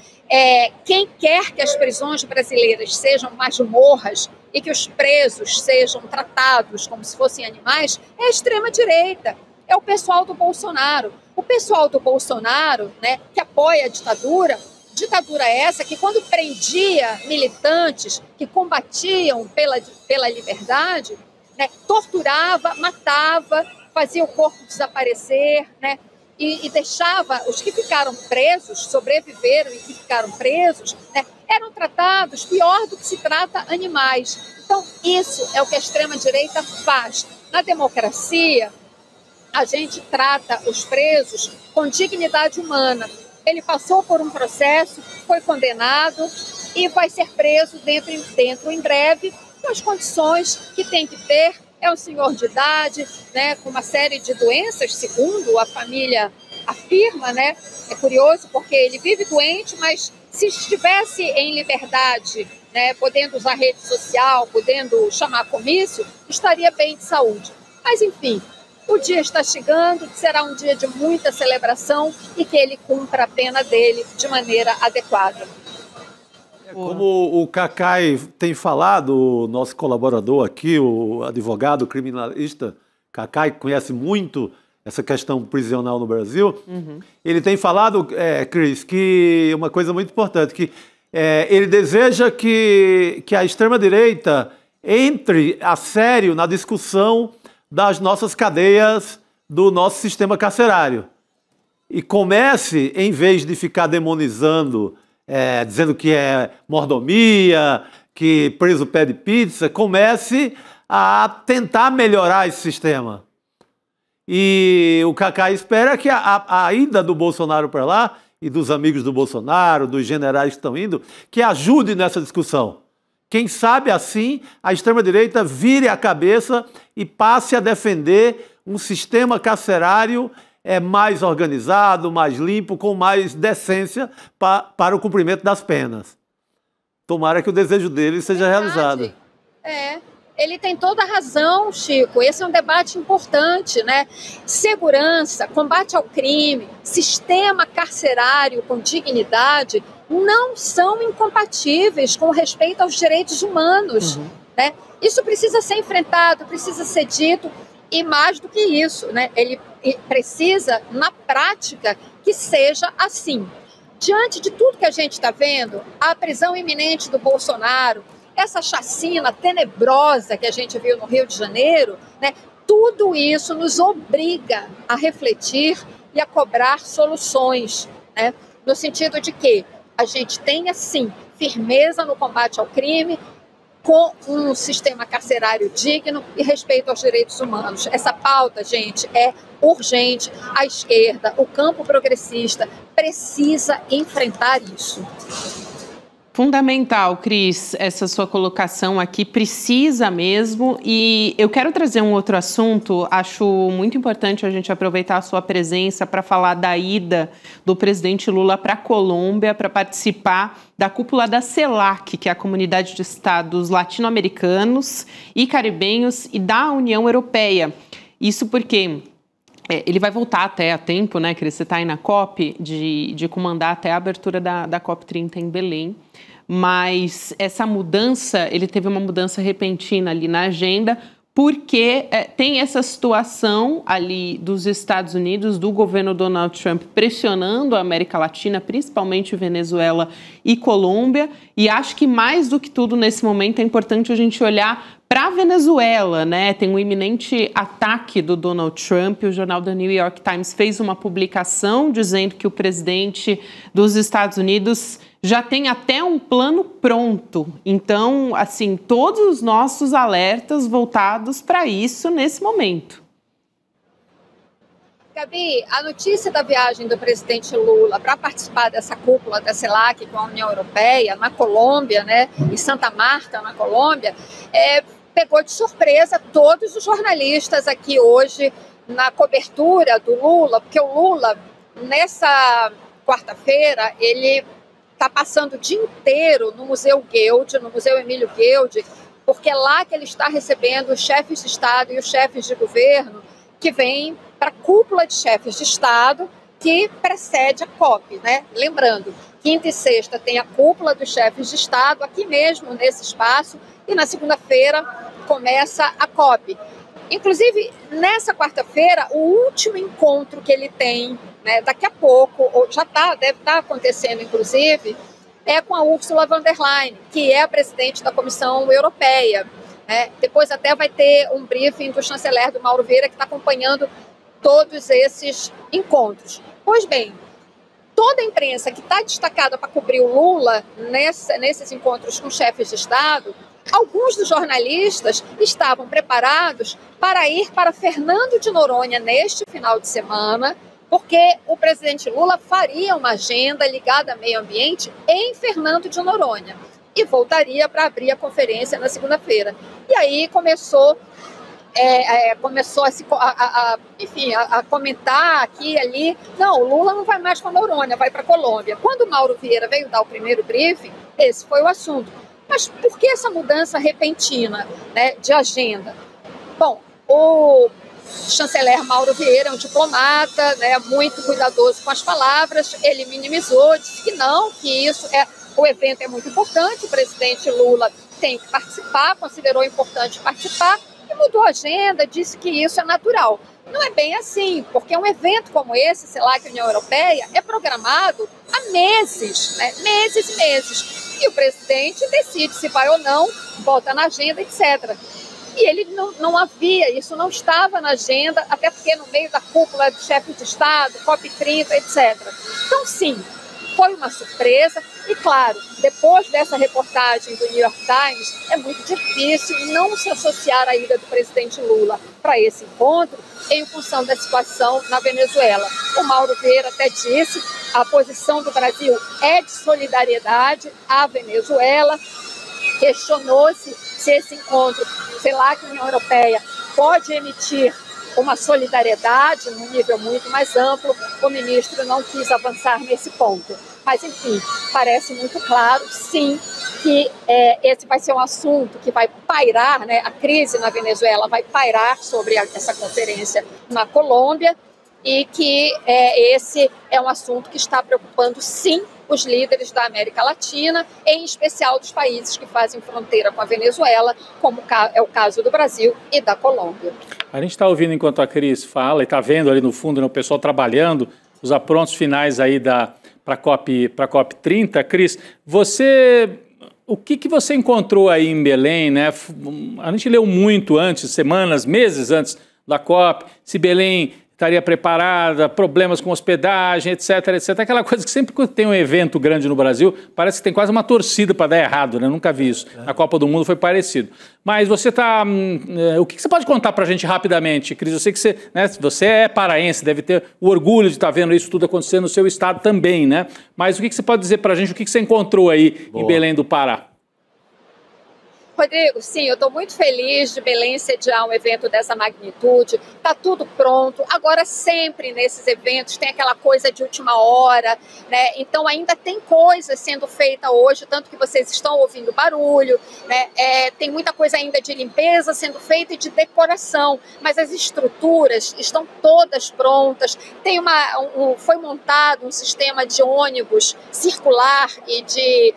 Quem quer que as prisões brasileiras sejam masmorras e que os presos sejam tratados como se fossem animais é a extrema-direita. é o pessoal do Bolsonaro. O pessoal do Bolsonaro, né, que apoia a ditadura essa que, quando prendia militantes que combatiam pela liberdade, né, torturava, matava, fazia o corpo desaparecer, né, e deixava os que ficaram presos, sobreviveram e que ficaram presos, né, eram tratados pior do que se trata animais. Então, isso é o que a extrema-direita faz. Na democracia, a gente trata os presos com dignidade humana. Ele passou por um processo, foi condenado e vai ser preso dentro em breve, com as condições que tem que ter. É um senhor de idade, né, com uma série de doenças, segundo a família afirma, né? É curioso porque ele vive doente, mas se estivesse em liberdade, né, podendo usar rede social, podendo chamar comício, estaria bem de saúde. Mas, enfim, o dia está chegando, será um dia de muita celebração e que ele cumpra a pena dele de maneira adequada. Como o Cacai tem falado, o nosso colaborador aqui, o advogado criminalista Cacai, que conhece muito essa questão prisional no Brasil, ele tem falado, Cris, que uma coisa muito importante, que ele deseja que a extrema-direita entre a sério na discussão das nossas cadeias, do nosso sistema carcerário. E comece, em vez de ficar demonizando, dizendo que é mordomia, que preso pede pizza, comece a tentar melhorar esse sistema. E o Cacá espera que a ida do Bolsonaro para lá, e dos amigos do Bolsonaro, dos generais que estão indo, que ajude nessa discussão. Quem sabe, assim, a extrema-direita vire a cabeça e passe a defender um sistema carcerário mais organizado, mais limpo, com mais decência para o cumprimento das penas. Tomara que o desejo dele seja realizado. Ele tem toda a razão, Chico. Esse é um debate importante, né? Segurança, combate ao crime, sistema carcerário com dignidade não são incompatíveis com respeito aos direitos humanos, né? Isso precisa ser enfrentado, precisa ser dito, e mais do que isso, né? Ele precisa, na prática, que seja assim. Diante de tudo que a gente está vendo, a prisão iminente do Bolsonaro, essa chacina tenebrosa que a gente viu no Rio de Janeiro, né? Tudo isso nos obriga a refletir e a cobrar soluções, né? No sentido de que a gente tenha, sim, firmeza no combate ao crime, com um sistema carcerário digno e respeito aos direitos humanos. Essa pauta, gente, é urgente. A esquerda, o campo progressista, precisa enfrentar isso. Fundamental, Cris, essa sua colocação aqui, precisa mesmo. E eu quero trazer um outro assunto. Acho muito importante a gente aproveitar a sua presença para falar da ida do presidente Lula para a Colômbia para participar da cúpula da CELAC, que é a Comunidade de Estados Latino-Americanos e Caribenhos, e da União Europeia. Isso porque ele vai voltar até a tempo, né, Cris? Você está aí na COP, de comandar até a abertura da COP30 em Belém. Mas essa mudança, ele teve uma mudança repentina ali na agenda, porque tem essa situação ali dos Estados Unidos, do governo Donald Trump, pressionando a América Latina, principalmente Venezuela e Colômbia. E acho que mais do que tudo nesse momento é importante a gente olhar para a Venezuela, né? Tem um iminente ataque do Donald Trump. O jornal The New York Times fez uma publicação dizendo que o presidente dos Estados Unidos já tem até um plano pronto. Então, assim, todos os nossos alertas voltados para isso nesse momento. Gabi, a notícia da viagem do presidente Lula para participar dessa cúpula da CELAC com a União Europeia, na Colômbia, né, em Santa Marta, na Colômbia, pegou de surpresa todos os jornalistas aqui hoje na cobertura do Lula, porque o Lula, nessa quarta-feira, ele está passando o dia inteiro no Museu Guild, no Museu Emílio Guild, porque é lá que ele está recebendo os chefes de Estado e os chefes de governo que vêm para a cúpula de chefes de Estado que precede a COP, né? Lembrando, quinta e sexta tem a cúpula dos chefes de Estado aqui mesmo, nesse espaço, e na segunda-feira começa a COP. Inclusive, nessa quarta-feira, o último encontro que ele tem, né, daqui a pouco, ou já deve estar acontecendo, inclusive, é com a Ursula von der Leyen, que é a presidente da Comissão Europeia. Depois até vai ter um briefing do chanceler, do Mauro Vieira, que está acompanhando todos esses encontros. Pois bem, toda a imprensa que está destacada para cobrir o Lula nesses encontros com chefes de Estado, alguns dos jornalistas estavam preparados para ir para Fernando de Noronha neste final de semana, porque o presidente Lula faria uma agenda ligada ao meio ambiente em Fernando de Noronha e voltaria para abrir a conferência na segunda-feira. E aí começou a comentar aqui e ali, não, o Lula não vai mais para Noronha, vai para a Colômbia. Quando o Mauro Vieira veio dar o primeiro briefing, esse foi o assunto. Mas por que essa mudança repentina, né, de agenda? Bom, o chanceler Mauro Vieira é um diplomata, né, muito cuidadoso com as palavras, ele minimizou, disse que não, que o evento é muito importante, o presidente Lula tem que participar, considerou importante participar, e mudou a agenda, disse que isso é natural. Não é bem assim, porque um evento como esse, sei lá, que a União Europeia, é programado há meses, né? Meses e meses. E o presidente decide se vai ou não, bota na agenda, etc. E ele não havia, isso não estava na agenda, até porque no meio da cúpula de chefes de Estado, COP30, etc. Então, sim, foi uma surpresa. E, claro, depois dessa reportagem do New York Times, é muito difícil não se associar à ida do presidente Lula para esse encontro em função da situação na Venezuela. O Mauro Vieira até disse, a posição do Brasil é de solidariedade à Venezuela. Questionou-se se esse encontro, sei lá, que a União Europeia pode emitir uma solidariedade num nível muito mais amplo. O ministro não quis avançar nesse ponto. Mas, enfim, parece muito claro, sim, que esse vai ser um assunto que vai pairar, né? A crise na Venezuela vai pairar sobre essa conferência na Colômbia e que esse é um assunto que está preocupando, sim, os líderes da América Latina, em especial dos países que fazem fronteira com a Venezuela, como é o caso do Brasil e da Colômbia. A gente está ouvindo enquanto a Cris fala e está vendo ali no fundo, né, o pessoal trabalhando, os aprontos finais aí para a COP30. Cris, o que você encontrou aí em Belém, né? A gente leu muito antes, semanas, meses antes da COP, se Belém estaria preparada, problemas com hospedagem, etc, etc. Aquela coisa que sempre que tem um evento grande no Brasil, parece que tem quase uma torcida para dar errado, né? Nunca vi isso. Na Copa do Mundo foi parecido. Mas você está... o que você pode contar para a gente rapidamente, Cris? Eu sei que você é paraense, deve ter o orgulho de estar vendo isso tudo acontecendo no seu estado também, né? Mas o que você pode dizer para a gente, o que você encontrou aí em Belém do Pará? Rodrigo, sim, eu estou muito feliz de Belém sediar um evento dessa magnitude, está tudo pronto. Agora, sempre nesses eventos tem aquela coisa de última hora, né? Então ainda tem coisa sendo feita hoje, tanto que vocês estão ouvindo barulho, né? Tem muita coisa ainda de limpeza sendo feita e de decoração, mas as estruturas estão todas prontas. Foi montado um sistema de ônibus circular e de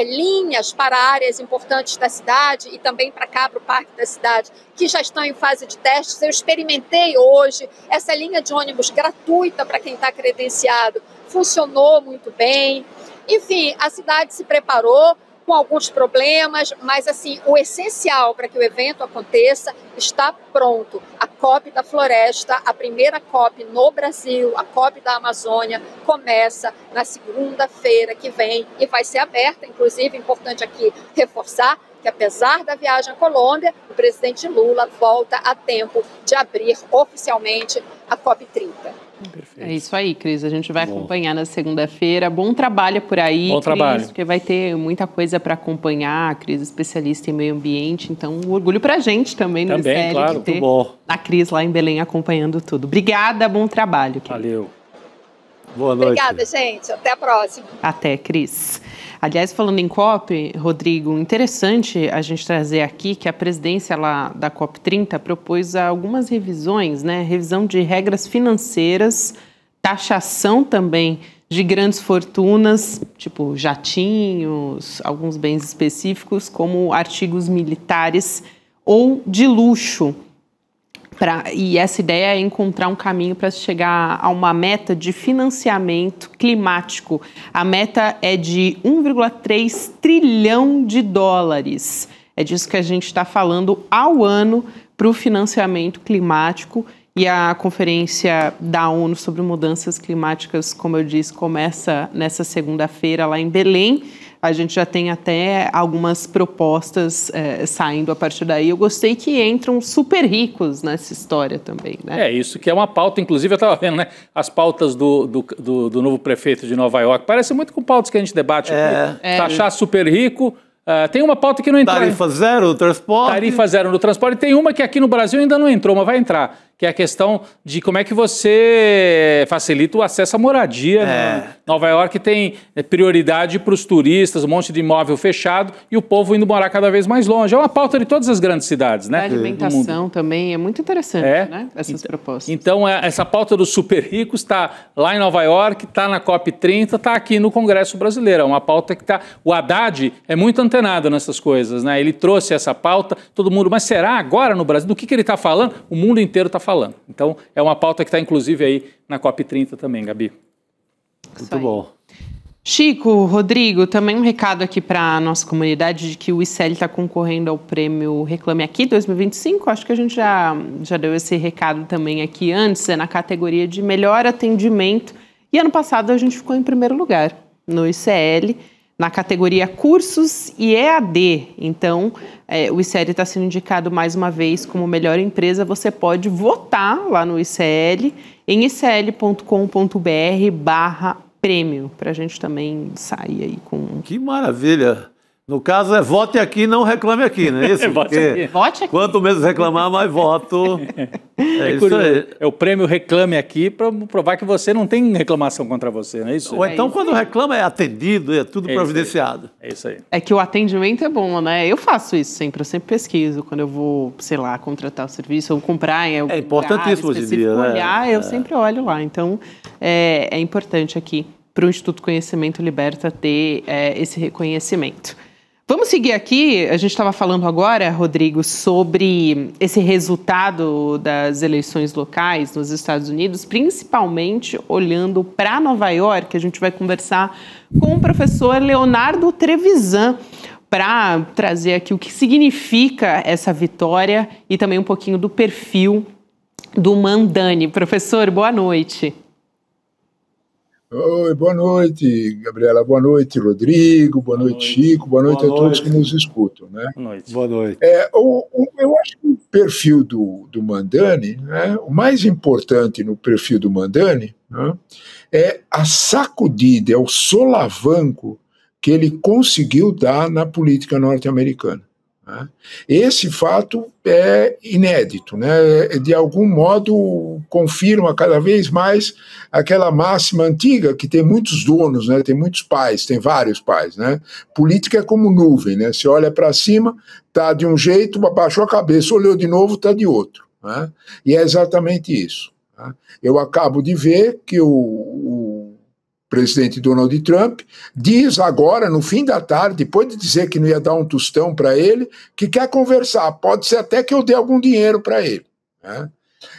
linhas para áreas importantes da cidade e também para cá, para o parque da cidade, que já estão em fase de testes. Eu experimentei hoje essa linha de ônibus gratuita para quem está credenciado, funcionou muito bem. Enfim, a cidade se preparou com alguns problemas, mas assim, o essencial para que o evento aconteça está pronto. A COP da Floresta, a primeira COP no Brasil, a COP da Amazônia, começa na segunda-feira que vem e vai ser aberta. Inclusive, é importante aqui reforçar que, apesar da viagem à Colômbia, o presidente Lula volta a tempo de abrir oficialmente a COP30. Perfeito. É isso aí, Cris. A gente vai acompanhar na segunda-feira. Bom trabalho por aí, Bom trabalho. Cris, porque vai ter muita coisa para acompanhar. A Cris, especialista em meio ambiente. Então, um orgulho para a gente também no ICL, claro, de ter bom. a Cris lá em Belém acompanhando tudo. Obrigada, bom trabalho, Cris. Valeu. Boa noite. Obrigada, gente. Até a próxima. Até, Cris. Aliás, falando em COP, Rodrigo, interessante a gente trazer aqui que a presidência lá da COP30 propôs algumas revisões, né? Revisão de regras financeiras, taxação também de grandes fortunas, tipo jatinhos, alguns bens específicos, como artigos militares ou de luxo. E essa ideia é encontrar um caminho para chegar a uma meta de financiamento climático. A meta é de 1,3 trilhão de dólares. É disso que a gente está falando ao ano para o financiamento climático. E a conferência da ONU sobre mudanças climáticas, como eu disse, começa nessa segunda-feira lá em Belém. A gente já tem até algumas propostas saindo a partir daí. Eu gostei que entram super ricos nessa história também, né? Isso que é uma pauta, inclusive eu estava vendo, né? As pautas do novo prefeito de Nova York parecem muito com pautas que a gente debate aqui. Taxar super rico. Tem uma pauta que não entrou. Tarifa zero no transporte. Tarifa zero no transporte. Tem uma que aqui no Brasil ainda não entrou, mas vai entrar, que é a questão de como é que você facilita o acesso à moradia. Nova York tem prioridade para os turistas, um monte de imóvel fechado e o povo indo morar cada vez mais longe. É uma pauta de todas as grandes cidades, né? A alimentação também é muito interessante, né? Essas propostas. Então, essa pauta dos super ricos está lá em Nova York, está na COP30, está aqui no Congresso Brasileiro. É uma pauta que está... O Haddad é muito antenado nessas coisas, né? Ele trouxe essa pauta, todo mundo... Mas será agora no Brasil? Do que ele está falando? O mundo inteiro está falando. Então, é uma pauta que está, inclusive, aí na COP30 também, Gabi. Muito bom. Chico, Rodrigo, também um recado aqui para a nossa comunidade de que o ICL está concorrendo ao prêmio Reclame Aqui 2025. Acho que a gente já deu esse recado também aqui antes, na categoria de melhor atendimento. E ano passado a gente ficou em primeiro lugar no ICL, na categoria cursos e EAD. Então, o ICL está sendo indicado mais uma vez como melhor empresa. Você pode votar lá no ICL, em icl.com.br/prêmio, para a gente também sair aí com... Que maravilha! No caso é vote aqui, não reclame aqui, não é isso? Vote aqui. Quanto menos reclamar, mais voto. Isso aí. É o prêmio Reclame Aqui para provar que você não tem reclamação contra você, não é isso? Ou então quando reclama é atendido, é tudo providenciado. É isso aí. É que o atendimento é bom, né? Eu faço isso sempre, eu sempre pesquiso quando eu vou, sei lá, contratar o serviço ou comprar em algum lugar importantíssimo hoje em dia, né? Eu sempre olho lá. Então, é importante aqui para o Instituto Conhecimento Liberta ter esse reconhecimento. Vamos seguir aqui, a gente estava falando agora, Rodrigo, sobre esse resultado das eleições locais nos Estados Unidos, principalmente olhando para Nova York. A gente vai conversar com o professor Leonardo Trevisan para trazer aqui o que significa essa vitória e também um pouquinho do perfil do Mamdani. Professor, boa noite. Oi, boa noite, Gabriela. Boa noite, Rodrigo. Boa noite, Chico. Boa noite a todos que nos escutam, né? Boa noite. Boa noite. Eu acho que o perfil do Mamdani, né, o mais importante no perfil do Mamdani, né, é a sacudida, é o solavanco que ele conseguiu dar na política norte-americana. Esse fato é inédito, né? De algum modo confirma cada vez mais aquela máxima antiga que tem muitos donos, né? Tem muitos pais, tem vários pais, né? Política é como nuvem, né? Você olha para cima, tá de um jeito, abaixou a cabeça, olhou de novo, tá de outro, né? E é exatamente isso, né? Eu acabo de ver que o presidente Donald Trump diz agora, no fim da tarde, depois de dizer que não ia dar um tostão para ele, que quer conversar. Pode ser até que eu dê algum dinheiro para ele, né?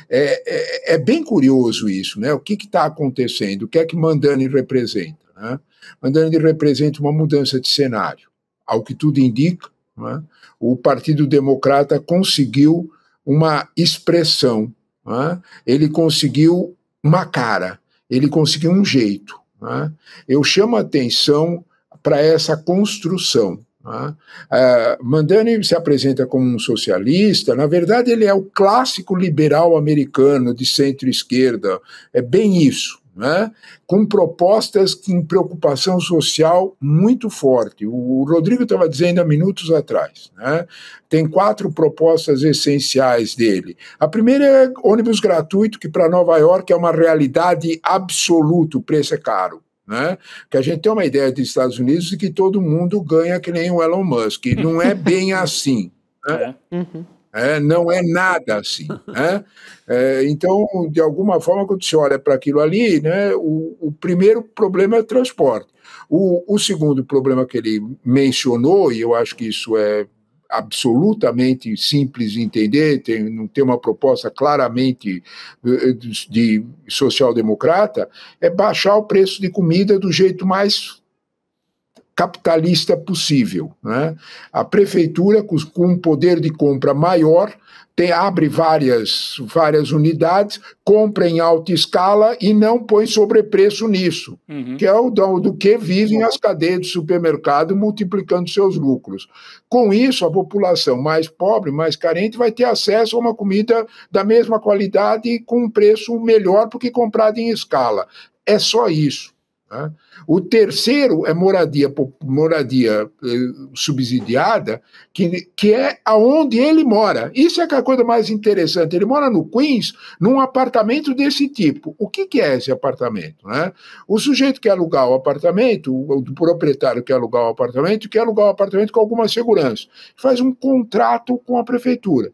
É bem curioso isso, né? O que está acontecendo? O que é que Mamdani representa, né? Mamdani representa uma mudança de cenário. Ao que tudo indica, né? O Partido Democrata conseguiu uma expressão, né? Ele conseguiu uma cara, ele conseguiu um jeito. Eu chamo a atenção para essa construção. Mamdani se apresenta como um socialista, na verdade ele é o clássico liberal americano de centro-esquerda, é bem isso, né? Com propostas com preocupação social muito forte. O Rodrigo estava dizendo há minutos atrás, né? Tem 4 propostas essenciais dele. A primeira é ônibus gratuito, que para Nova York é uma realidade absoluta, o preço é caro, né? Que a gente tem uma ideia dos Estados Unidos de que todo mundo ganha que nem o Elon Musk. Não é bem assim, né? Não é nada assim, né? Então, de alguma forma, quando você olha para aquilo ali, né, o primeiro problema é o transporte. O segundo problema que ele mencionou, e eu acho que isso é absolutamente simples de entender, não tem uma proposta claramente de social-democrata, é baixar o preço de comida do jeito mais capitalista possível, né? A prefeitura, com um poder de compra maior, abre várias unidades, compra em alta escala e não põe sobrepreço nisso, que é do que vivem as cadeias de supermercado multiplicando seus lucros. Com isso, a população mais pobre, mais carente, vai ter acesso a uma comida da mesma qualidade e com um preço melhor porque comprada em escala. É só isso. Né? O terceiro é moradia subsidiada, que é aonde ele mora. Isso é a coisa mais interessante. Ele mora no Queens, num apartamento desse tipo. O que é esse apartamento? Né? O sujeito quer alugar o apartamento, o proprietário quer alugar o apartamento com alguma segurança. Faz um contrato com a prefeitura.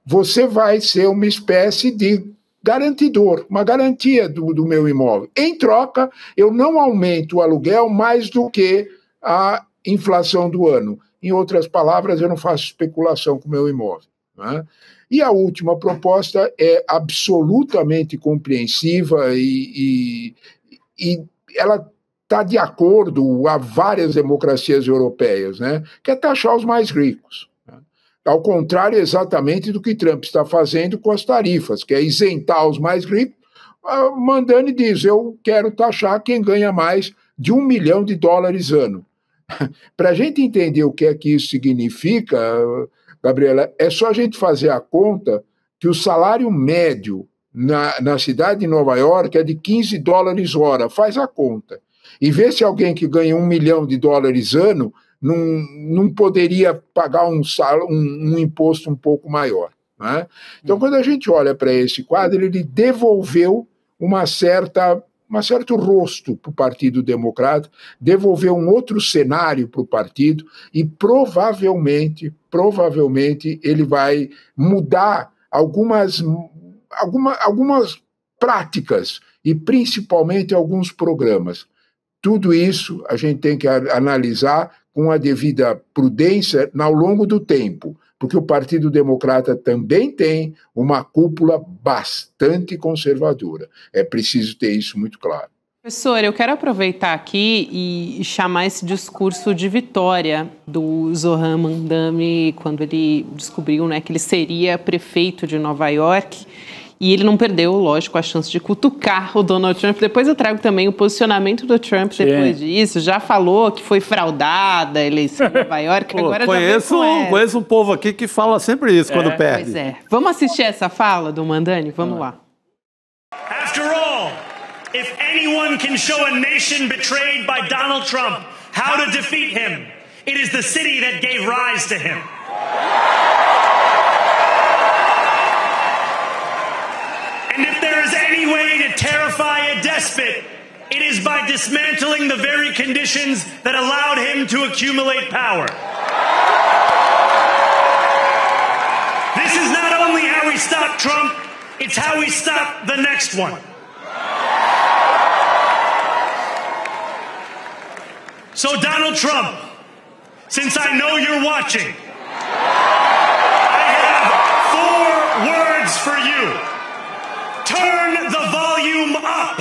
Você vai ser uma espécie de garantidor, uma garantia do meu imóvel. Em troca, eu não aumento o aluguel mais do que a inflação do ano. Em outras palavras, eu não faço especulação com o meu imóvel. Né? E a última proposta é absolutamente compreensiva e ela está de acordo a várias democracias europeias, né? Que é taxar os mais ricos. Ao contrário exatamente do que Trump está fazendo com as tarifas, que é isentar os mais ricos, Mandani diz, eu quero taxar quem ganha mais de $1 milhão ano. Para a gente entender o que é que isso significa, Gabriela, é só a gente fazer a conta que o salário médio na cidade de Nova York é de $15 hora, faz a conta. E vê se alguém que ganha $1 milhão ano não poderia pagar um imposto um pouco maior. Né? Então, quando a gente olha para esse quadro, ele devolveu um certo rosto para o Partido Democrata, devolveu um outro cenário para o partido e provavelmente ele vai mudar algumas práticas e principalmente alguns programas. Tudo isso a gente tem que analisar com a devida prudência ao longo do tempo, porque o Partido Democrata também tem uma cúpula bastante conservadora. É preciso ter isso muito claro. Professor, eu quero aproveitar aqui e chamar esse discurso de vitória do Zohran Mamdani quando ele descobriu, né, que ele seria prefeito de Nova York. E ele não perdeu, lógico, a chance de cutucar o Donald Trump. Depois eu trago também o posicionamento do Trump depois disso. Já falou que foi fraudada a eleição em Nova York. Agora conheço um povo aqui que fala sempre isso quando perde. Pois é. Vamos assistir essa fala do Mamdani? Vamos lá. After all, if anyone can show a nation betrayed by Donald Trump how to defeat him, it is the city that gave rise to him. And if there is any way to terrify a despot, it is by dismantling the very conditions that allowed him to accumulate power. This is not only how we stop Trump, it's how we stop the next one. So Donald Trump, since I know you're watching, I have 4 words for you. Turn the volume up.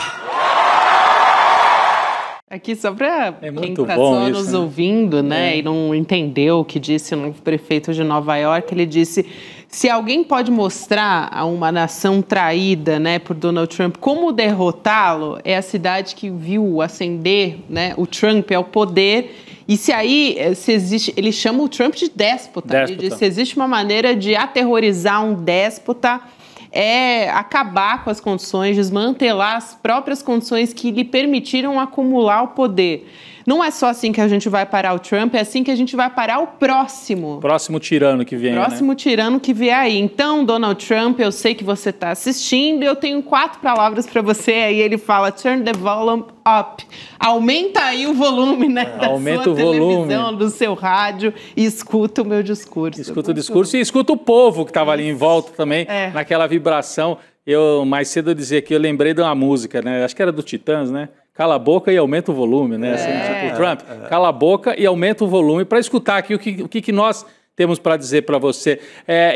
Aqui só para quem está só nos ouvindo, né, e não entendeu o que disse o novo prefeito de Nova York, ele disse, se alguém pode mostrar a uma nação traída, né, por Donald Trump como derrotá-lo, é a cidade que viu ascender, né, o Trump ao poder. E se existe, ele chama o Trump de déspota. Ele diz, se existe uma maneira de aterrorizar um déspota, é acabar com as condições, desmantelar as próprias condições que lhe permitiram acumular o poder. Não é só assim que a gente vai parar o Trump, é assim que a gente vai parar o próximo. Próximo tirano que vem, tirano que vier aí. Então, Donald Trump, eu sei que você está assistindo, eu tenho 4 palavras para você. Aí ele fala, turn the volume up. Aumenta aí o volume, né, da sua televisão, do seu rádio e escuta o meu discurso. Escuta o discurso e escuta o povo que estava ali em volta também, naquela vibração. Mais cedo eu dizia que eu lembrei de uma música, né? Acho que era do Titãs, né? Cala a boca e aumenta o volume, né? Assim, tipo, Trump, cala a boca e aumenta o volume para escutar aqui o que nós temos para dizer para você.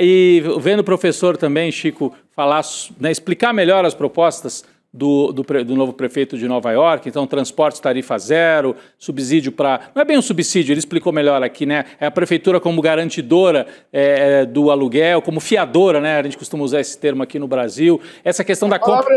E vendo o professor também, Chico, falar, né, explicar melhor as propostas do novo prefeito de Nova York, então transporte tarifa zero, subsídio para... Não é bem um subsídio, ele explicou melhor aqui, né? É a prefeitura como garantidora do aluguel, como fiadora, né? A gente costuma usar esse termo aqui no Brasil. Essa questão da compra...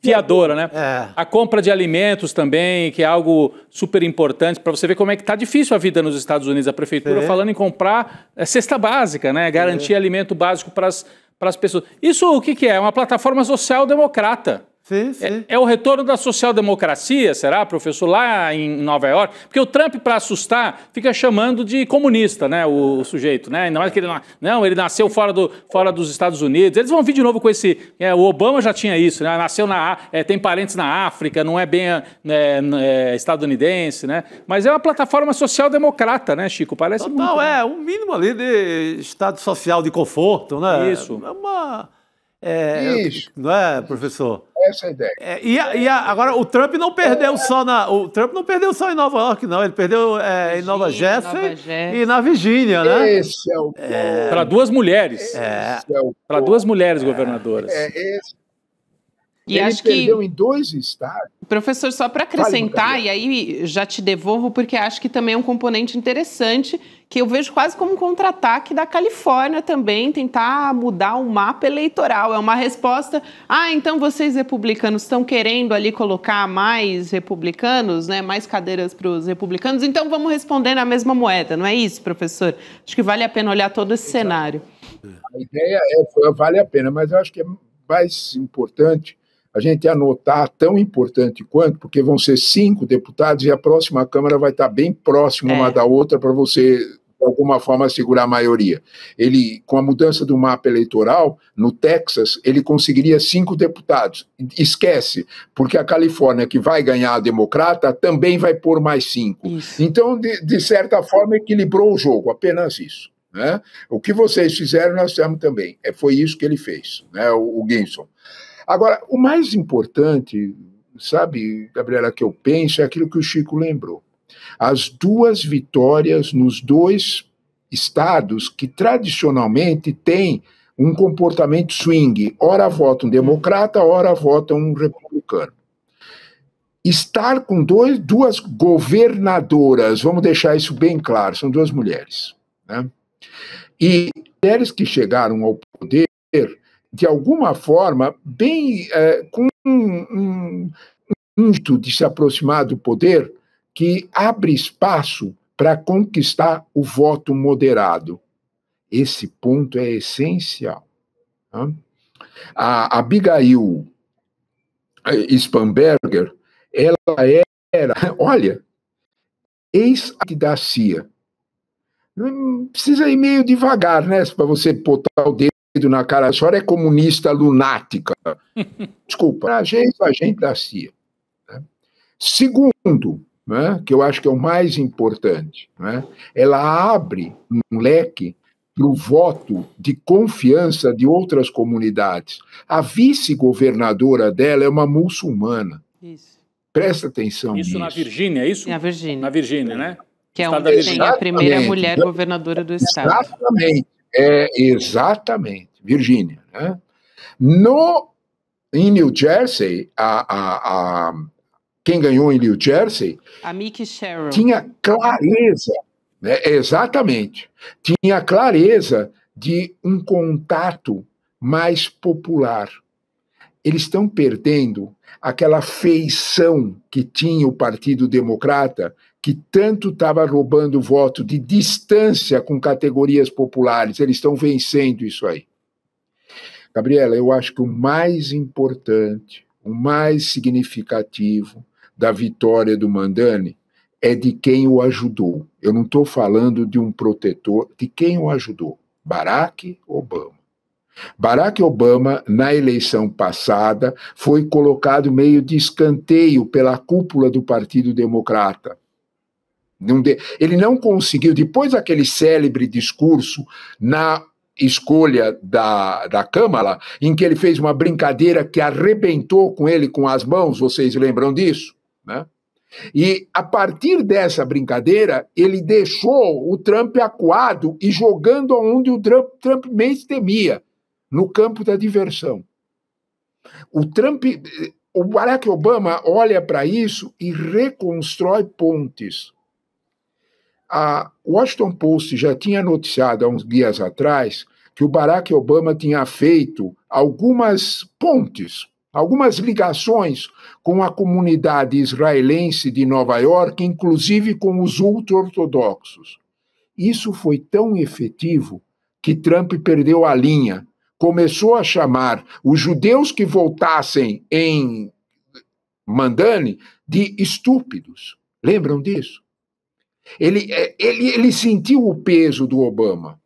Fiadora, né? A compra de alimentos também, que é algo super importante, para você ver como é que está difícil a vida nos Estados Unidos. A prefeitura falando em comprar cesta básica, né? Garantir alimento básico para as pessoas. Isso o que é? É uma plataforma social-democrata. Sim, sim. É o retorno da social-democracia, será, professor, lá em Nova York? Porque o Trump, para assustar, fica chamando de comunista, né, o sujeito, né? Não é que ele nasceu fora dos Estados Unidos. Eles vão vir de novo com esse... o Obama já tinha isso, né? Nasceu tem parentes na África, não é bem estadunidense, né? Mas é uma plataforma social-democrata, né, Chico? Parece muito... Não, um mínimo ali de estado social de conforto, né? Isso. É uma... Isso. Não é, professor? Essa é a ideia. Agora, o Trump não perdeu o Trump não perdeu só em Nova York, não. Ele perdeu em Nova Jersey e na Virgínia, né? Esse é o para duas mulheres. Para duas mulheres governadoras. E ele acho perdeu que... em 2 estados. Professor, só para acrescentar, e aí já te devolvo, porque acho que também é um componente interessante, que eu vejo quase como um contra-ataque da Califórnia também, tentar mudar o mapa eleitoral. É uma resposta, então vocês republicanos estão querendo ali colocar mais republicanos, né, mais cadeiras para os republicanos, então vamos responder na mesma moeda, não é isso, professor? Acho que vale a pena olhar todo esse cenário. A ideia vale a pena, mas eu acho que é mais importante a gente anotar, tão importante quanto, porque vão ser 5 deputados e a próxima Câmara vai estar bem próxima uma da outra para você, de alguma forma, segurar a maioria. Ele, com a mudança do mapa eleitoral, no Texas, ele conseguiria 5 deputados. Esquece, porque a Califórnia, que vai ganhar a democrata, também vai pôr mais 5. Então, de certa forma, equilibrou o jogo, apenas isso. Né? O que vocês fizeram, nós fizemos também. Foi isso que ele fez, né? O Gibson. Agora, o mais importante, sabe, Gabriela, que eu penso, é aquilo que o Chico lembrou. As 2 vitórias nos 2 estados que tradicionalmente têm um comportamento swing. Ora votam democrata, ora votam republicano. Estar com 2 governadoras, vamos deixar isso bem claro, são 2 mulheres. Né? E mulheres que chegaram ao poder, de alguma forma, bem com um ímpeto de se aproximar do poder que abre espaço para conquistar o voto moderado. Esse ponto é essencial. Né? A Abigail Spanberger, ela era, olha, ex-da CIA. Precisa ir meio devagar, né, para você botar o dedo na cara. A senhora é comunista lunática. Desculpa, agente da CIA. Né? Segundo, né, que eu acho que é o mais importante, né, ela abre um leque para o voto de confiança de outras comunidades. A vice-governadora dela é uma muçulmana. Isso. Presta atenção nisso. Isso na Virgínia, é isso? Na Virgínia. Na Virgínia, né? Que é onde tem a primeira mulher governadora do estado. Exatamente. Exatamente. Virgínia. Né? Em New Jersey, quem ganhou em New Jersey a Mickey Sherrill tinha clareza, né? Exatamente, tinha clareza de um contato mais popular. Eles estão perdendo aquela feição que tinha o Partido Democrata, que tanto estava roubando voto de distância com categorias populares. Eles estão vencendo isso aí. Gabriela, eu acho que o mais importante, o mais significativo da vitória do Mandani é de quem o ajudou. Eu não estou falando de um protetor, de quem o ajudou. Barack Obama. Barack Obama, na eleição passada, foi colocado meio de escanteio pela cúpula do Partido Democrata. Ele não conseguiu, depois daquele célebre discurso na escolha da Câmara, em que ele fez uma brincadeira que arrebentou com ele com as mãos, vocês lembram disso? Né? E, a partir dessa brincadeira, ele deixou o Trump acuado e jogando onde o Trump mais temia, no campo da diversão. O Barack Obama olha para isso e reconstrói pontes. A Washington Post já tinha noticiado há uns dias atrás que o Barack Obama tinha feito algumas pontes, algumas ligações com a comunidade israelense de Nova York, inclusive com os ultra-ortodoxos. Isso foi tão efetivo que Trump perdeu a linha. Começou a chamar os judeus que voltassem em Mandani de estúpidos. Lembram disso? Ele sentiu o peso do Obama.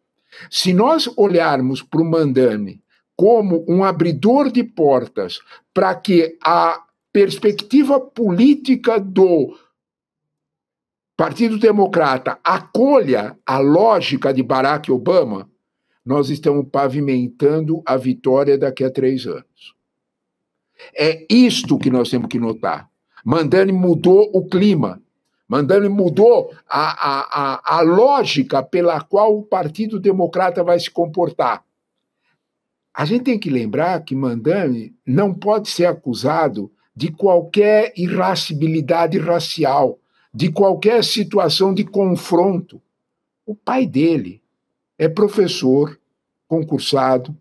Se nós olharmos para o Mandani como um abridor de portas para que a perspectiva política do Partido Democrata acolha a lógica de Barack Obama, nós estamos pavimentando a vitória daqui a 3 anos. É isto que nós temos que notar. Mandani mudou o clima. Mandani mudou a lógica pela qual o Partido Democrata vai se comportar. A gente tem que lembrar que Mandani não pode ser acusado de qualquer irascibilidade racial, de qualquer situação de confronto. O pai dele é professor concursado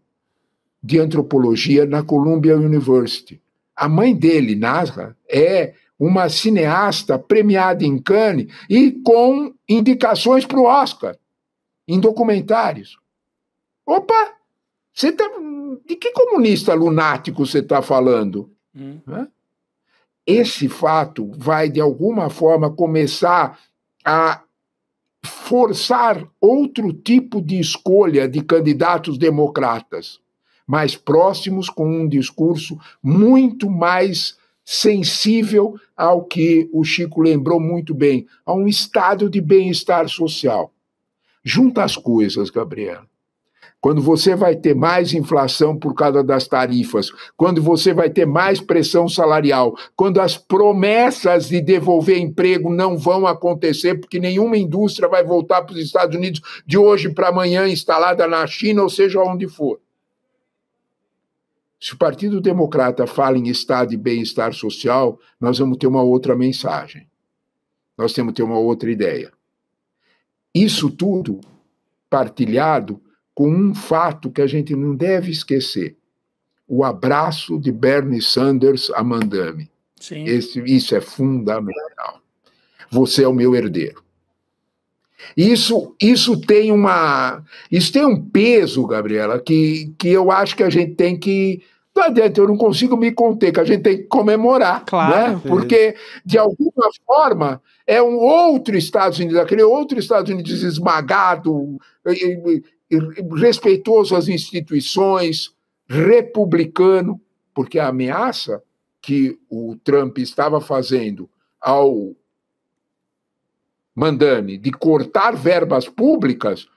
de antropologia na Columbia University. A mãe dele, Nasra, é uma cineasta premiada em Cannes e com indicações para o Oscar, em documentários. Opa! De que comunista lunático você está falando? Esse fato vai, de alguma forma, começar a forçar outro tipo de escolha de candidatos democratas, mais próximos, com um discurso muito mais sensível ao que o Chico lembrou muito bem, a um estado de bem-estar social. Junta as coisas, Gabriela. Quando você vai ter mais inflação por causa das tarifas, quando você vai ter mais pressão salarial, quando as promessas de devolver emprego não vão acontecer, porque nenhuma indústria vai voltar para os Estados Unidos de hoje para amanhã, instalada na China, ou seja, onde for. Se o Partido Democrata fala em estado de bem-estar social, nós vamos ter uma outra mensagem. Nós temos que ter uma outra ideia. Isso tudo partilhado com um fato que a gente não deve esquecer. O abraço de Bernie Sanders a Mandani. Sim. Isso é fundamental. Você é o meu herdeiro. Isso tem um peso, Gabriela, que eu acho que a gente tem que... Não adianta, eu não consigo me conter, que a gente tem que comemorar. Claro. Né? Porque, de alguma forma, é um outro Estados Unidos, aquele outro Estados Unidos esmagado, respeitoso às instituições, republicano, porque a ameaça que o Trump estava fazendo ao Mandani de cortar verbas públicas,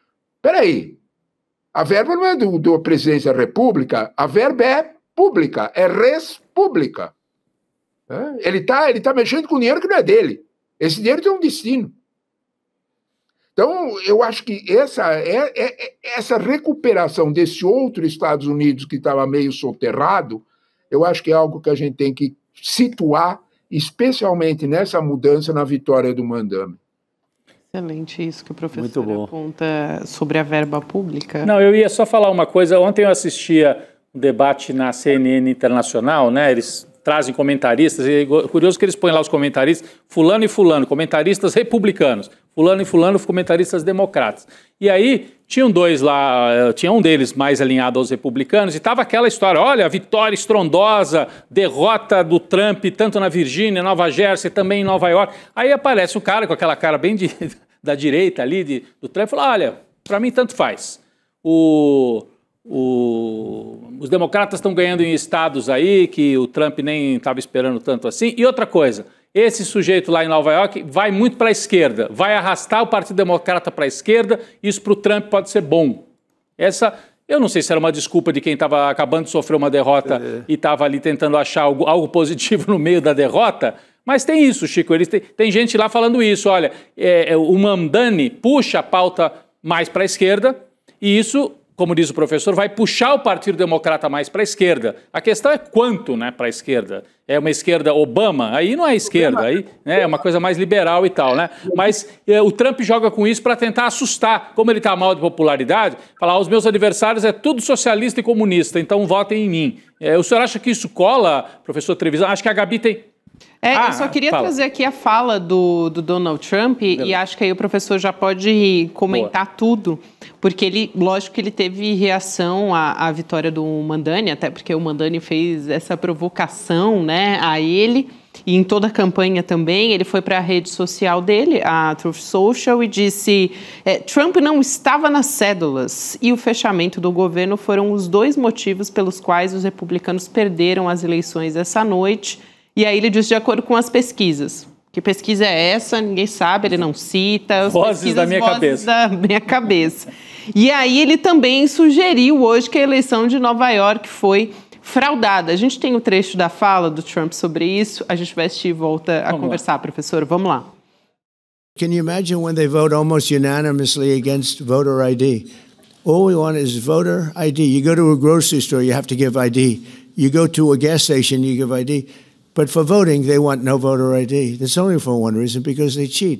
peraí, a verba não é do presidente da República, a verba é pública, é res pública. Ele tá mexendo com dinheiro que não é dele. Esse dinheiro tem um destino. Então, eu acho que essa recuperação desse outro Estados Unidos que estava meio soterrado, eu acho que é algo que a gente tem que situar, especialmente nessa mudança na vitória do Mandani. Excelente isso que o professor aponta sobre a verba pública. Não, eu ia só falar uma coisa. Ontem eu assistia um debate na CNN Internacional, né? Eles trazem comentaristas, e é curioso que eles põem lá os comentaristas, fulano e fulano, comentaristas republicanos, fulano e fulano, comentaristas democratas. E aí, tinham dois lá, tinha um deles mais alinhado aos republicanos, e estava aquela história, olha, vitória estrondosa, derrota do Trump, tanto na Virgínia, Nova Jersey, também em Nova York. Aí aparece um cara com aquela cara bem da direita ali, do Trump, e fala, olha, para mim tanto faz. Os democratas estão ganhando em estados aí que o Trump nem estava esperando tanto assim. E outra coisa, esse sujeito lá em Nova York vai muito para a esquerda, vai arrastar o Partido Democrata para a esquerda, isso para o Trump pode ser bom. Eu não sei se era uma desculpa de quem estava acabando de sofrer uma derrota e estava ali tentando achar algo positivo no meio da derrota, Mas tem isso, Chico, tem gente lá falando isso, olha, o Mamdani puxa a pauta mais para a esquerda e isso, como diz o professor, vai puxar o Partido Democrata mais para a esquerda. A questão é quanto, né, para a esquerda? É uma esquerda Obama? Aí não é esquerda, aí é uma coisa mais liberal e tal, né? Mas o Trump joga com isso para tentar assustar. Como ele está mal de popularidade, falar, os meus adversários é tudo socialista e comunista, então votem em mim. O senhor acha que isso cola, professor Trevisan? Acho que a Gabi tem... eu só queria trazer aqui a fala do Donald Trump e acho que aí o professor já pode comentar tudo, porque lógico que ele teve reação à vitória do Mamdani, até porque o Mamdani fez essa provocação, né, a ele e em toda a campanha também. Ele foi para a rede social dele, a Truth Social, e disse: Trump não estava nas cédulas e o fechamento do governo foram os 2 motivos pelos quais os republicanos perderam as eleições essa noite. E aí ele diz, de acordo com as pesquisas. Que pesquisa é essa? Ninguém sabe, ele não cita. Vozes da minha cabeça. Da minha cabeça. E aí ele também sugeriu hoje que a eleição de Nova York foi fraudada. A gente tem o trecho da fala do Trump sobre isso. A gente vai assistir e volta a conversar, professor. Vamos lá. Can you imagine when they vote almost unanimously against voter ID? All we want is voter ID. You go to a grocery store, you have to give ID. You go to a gas station, you give ID. But for voting, they want no voter ID. That's only for one reason, because they cheat.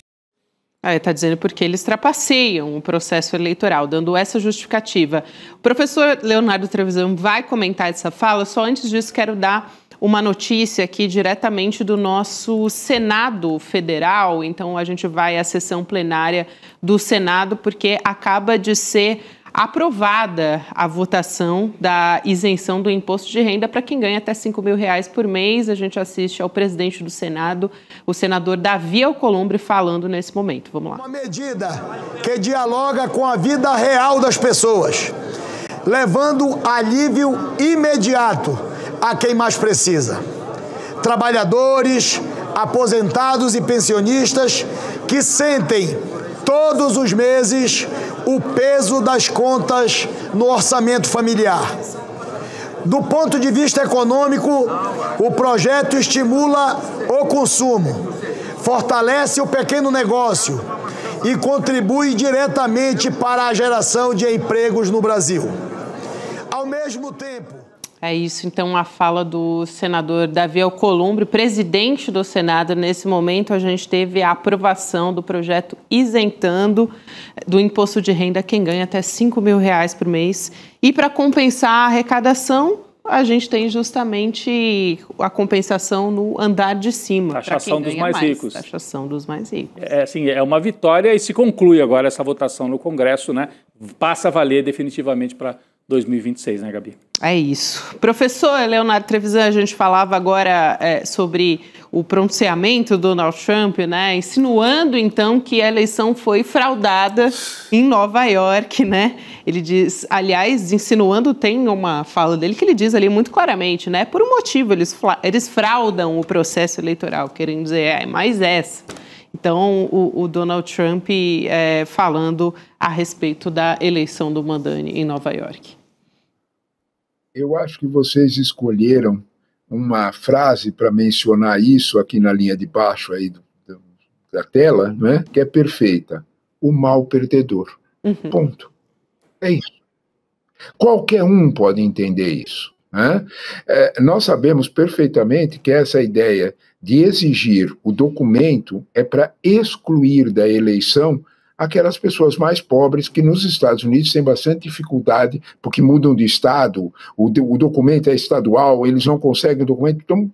Está dizendo porque eles trapaceiam o processo eleitoral, dando essa justificativa. O professor Leonardo Trevisan vai comentar essa fala, só antes disso quero dar uma notícia aqui diretamente do nosso Senado Federal. Então a gente vai à sessão plenária do Senado, porque acaba de ser aprovada a votação da isenção do imposto de renda para quem ganha até R$5.000 por mês. A gente assiste ao presidente do Senado, o senador Davi Alcolumbre, falando nesse momento. Vamos lá. Uma medida que dialoga com a vida real das pessoas, levando alívio imediato a quem mais precisa. Trabalhadores, aposentados e pensionistas que sentem todos os meses o peso das contas no orçamento familiar. Do ponto de vista econômico, o projeto estimula o consumo, fortalece o pequeno negócio e contribui diretamente para a geração de empregos no Brasil. Ao mesmo tempo... É isso, então, a fala do senador Davi Alcolumbre, presidente do Senado. Nesse momento, a gente teve a aprovação do projeto isentando do imposto de renda quem ganha até R$5.000 por mês. E para compensar a arrecadação, a gente tem justamente a compensação no andar de cima. Taxação dos mais ricos. Taxação dos mais ricos. Assim, é uma vitória e se conclui agora essa votação no Congresso, né? Passa a valer definitivamente para 2026, né, Gabi? É isso. Professor Leonardo Trevisan, a gente falava agora sobre o pronunciamento do Donald Trump, né, insinuando, então, que a eleição foi fraudada em Nova York, né? Ele diz, aliás, insinuando, tem uma fala dele que ele diz ali muito claramente, né, por um motivo, eles fraudam o processo eleitoral, querendo dizer, mais essa. Então, o Donald Trump falando a respeito da eleição do Mamdani em Nova York. Eu acho que vocês escolheram uma frase para mencionar isso aqui na linha de baixo aí da tela, né, que é perfeita. O mal perdedor. Ponto. É isso. Qualquer um pode entender isso. Né? Nós sabemos perfeitamente que essa ideia de exigir o documento é para excluir da eleição aquelas pessoas mais pobres que nos Estados Unidos têm bastante dificuldade, porque mudam de estado, o documento é estadual, eles não conseguem o documento, então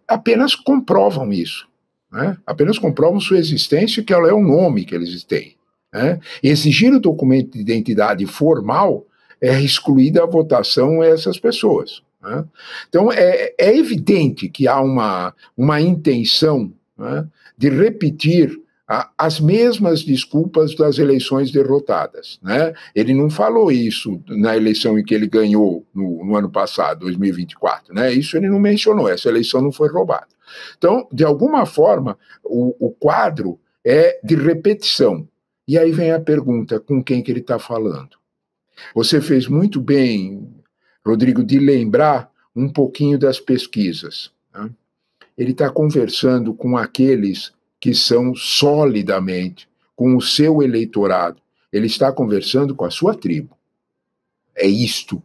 apenas comprovam isso. Né? Apenas comprovam sua existência, que ela é o nome que eles têm. Né? Exigir o documento de identidade formal é excluir da votação essas pessoas. Né? Então, é evidente que há uma intenção, né, de repetir as mesmas desculpas das eleições derrotadas. Né? Ele não falou isso na eleição em que ele ganhou no ano passado, 2024. Né? Isso ele não mencionou, essa eleição não foi roubada. Então, de alguma forma, o quadro é de repetição. E aí vem a pergunta, com quem que ele está falando? Você fez muito bem, Rodrigo, de lembrar um pouquinho das pesquisas. Né? ele está conversando com aqueles que são solidamente, com o seu eleitorado. Ele está conversando com a sua tribo. É isto.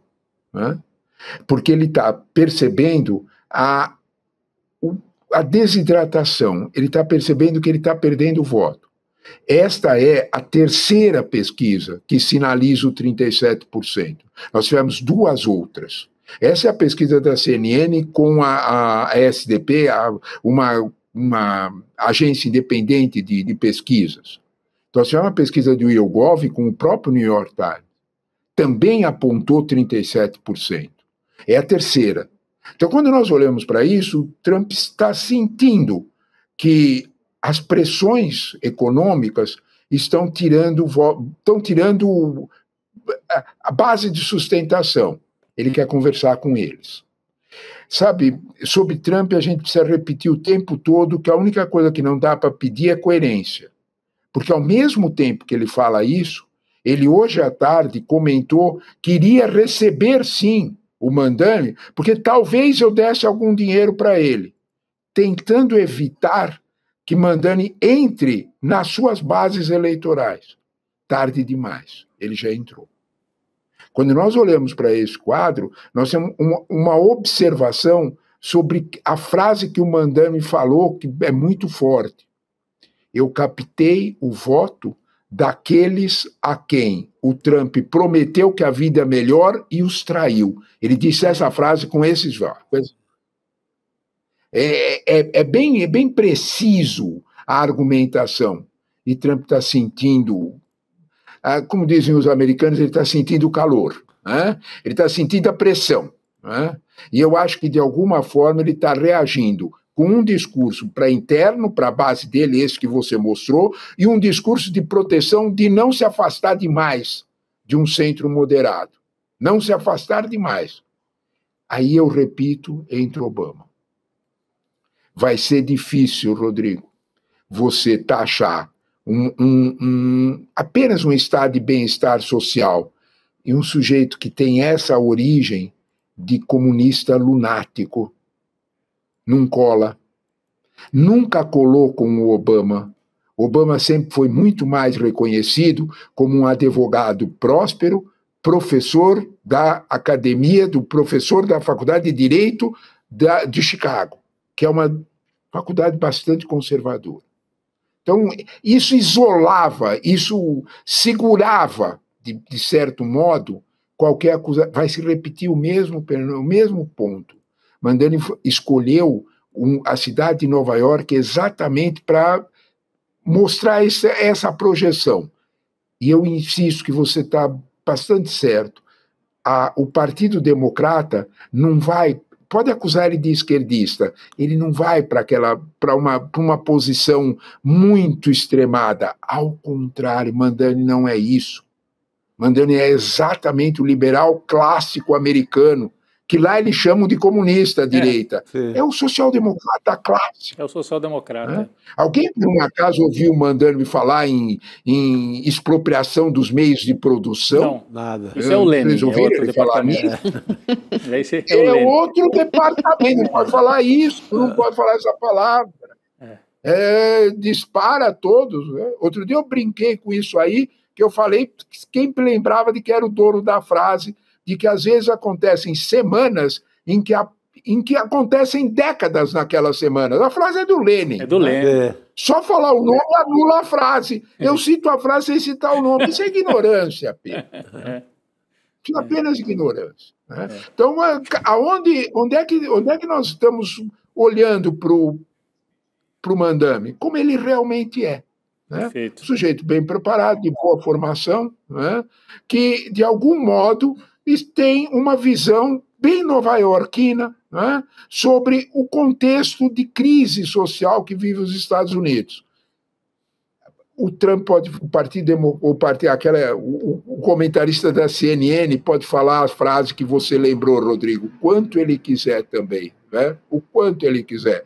Né? Porque ele está percebendo a desidratação, ele está percebendo que ele está perdendo o voto. Esta é a terceira pesquisa que sinaliza o 37%. Nós tivemos duas outras. Essa é a pesquisa da CNN com a SDP, uma agência independente de pesquisas. Então, nós tivemos uma pesquisa do YouGov com o próprio New York Times. Também apontou 37%. É a terceira. Então, quando nós olhamos para isso, Trump está sentindo que as pressões econômicas estão tirando a base de sustentação. Ele quer conversar com eles. Sabe, sobre Trump a gente precisa repetir o tempo todo que a única coisa que não dá para pedir é coerência. Porque ao mesmo tempo que ele fala isso, ele hoje à tarde comentou que iria receber sim o Mandani, porque talvez eu desse algum dinheiro para ele, tentando evitar que Mandani entre nas suas bases eleitorais. Tarde demais, ele já entrou. Quando nós olhamos para esse quadro, nós temos uma observação sobre a frase que o Mandani falou, que é muito forte. Eu captei o voto daqueles a quem o Trump prometeu que a vida é melhor e os traiu. Ele disse essa frase com esses votos. É bem preciso a argumentação. E Trump está sentindo, como dizem os americanos, ele está sentindo o calor, né? Ele está sentindo a pressão, né? E eu acho que, de alguma forma, ele está reagindo com um discurso para interno, para a base dele, esse que você mostrou, e um discurso de proteção de não se afastar demais de um centro moderado. Não se afastar demais. Aí eu repito, entra Obama. Vai ser difícil, Rodrigo, você taxar apenas um estado de bem-estar social e um sujeito que tem essa origem de comunista lunático. Não cola. Nunca colou com o Obama. Obama sempre foi muito mais reconhecido como um advogado próspero, professor da academia, professor da Faculdade de Direito de Chicago, que é uma faculdade bastante conservadora. Então, isso isolava, isso segurava, de certo modo, qualquer acusação. Vai se repetir o mesmo ponto. Mandani escolheu a cidade de Nova York exatamente para mostrar essa projeção. E eu insisto que você está bastante certo. O Partido Democrata não vai, pode acusar ele de esquerdista, ele não vai para uma posição muito extremada. Ao contrário, Mandani não é isso. Mandani é exatamente o liberal clássico americano, que lá eles chamam de comunista à direita. É o social-democrata clássico. É o social-democrata. Alguém, por um acaso, ouviu Mandani falar em expropriação dos meios de produção? Não, nada. Isso é o Lênin. Vocês ouviram ele falar nisso? É outro departamento, não pode falar isso, não pode falar essa palavra. Dispara a todos. Né? Outro dia eu brinquei com isso aí, que eu falei, quem lembrava de que era o dono da frase, de que às vezes acontecem semanas em que acontecem décadas naquelas semanas. A frase é do Lênin. É do Lênin. Só falar o nome anula a frase. Eu cito a frase sem citar o nome. Isso é ignorância, Pedro. Isso é apenas ignorância. Né? Então, onde é que nós estamos olhando para o Mandani? Como ele realmente é. Né? Sujeito bem preparado, de boa formação, né? Que, de algum modo, tem uma visão bem nova-iorquina, né? Sobre o contexto de crise social que vive os Estados Unidos. O Trump pode, o comentarista da CNN pode falar as frases que você lembrou, Rodrigo, quanto ele quiser também, né? O quanto ele quiser.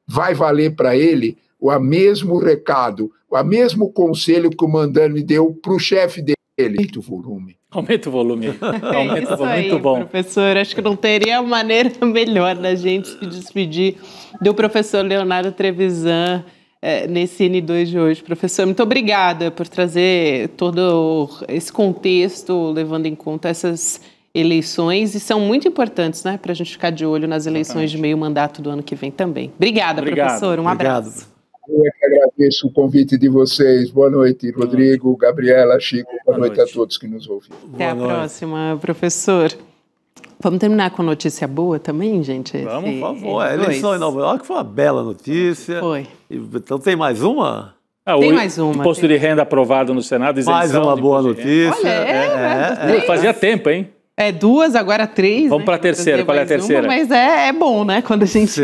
Vai valer para ele o mesmo recado, o mesmo conselho que o Mandani deu para o chefe dele. Aumenta o volume. Aumenta o volume. É isso aí, muito bom. Professor, acho que não teria maneira melhor da gente se despedir do professor Leonardo Trevisan nesse N2 de hoje. Professor, muito obrigada por trazer todo esse contexto, levando em conta essas eleições, e são muito importantes, né, para a gente ficar de olho nas eleições de meio mandato do ano que vem também. Obrigado, professor. Um abraço. Eu é que agradeço o convite de vocês. Boa noite, Rodrigo, Gabriela, Chico. Boa noite a todos que nos ouvem. Até a próxima, professor. Vamos terminar com notícia boa também, gente? Vamos, por favor. A eleição em Nova York foi uma bela notícia. Foi. Então tem mais uma? Tem mais uma. Imposto de renda aprovado no Senado. Mais uma boa notícia. Olha, fazia tempo, hein? 2, agora 3. Vamos para a terceira. Qual é a terceira? Mas é bom, né? Quando a gente...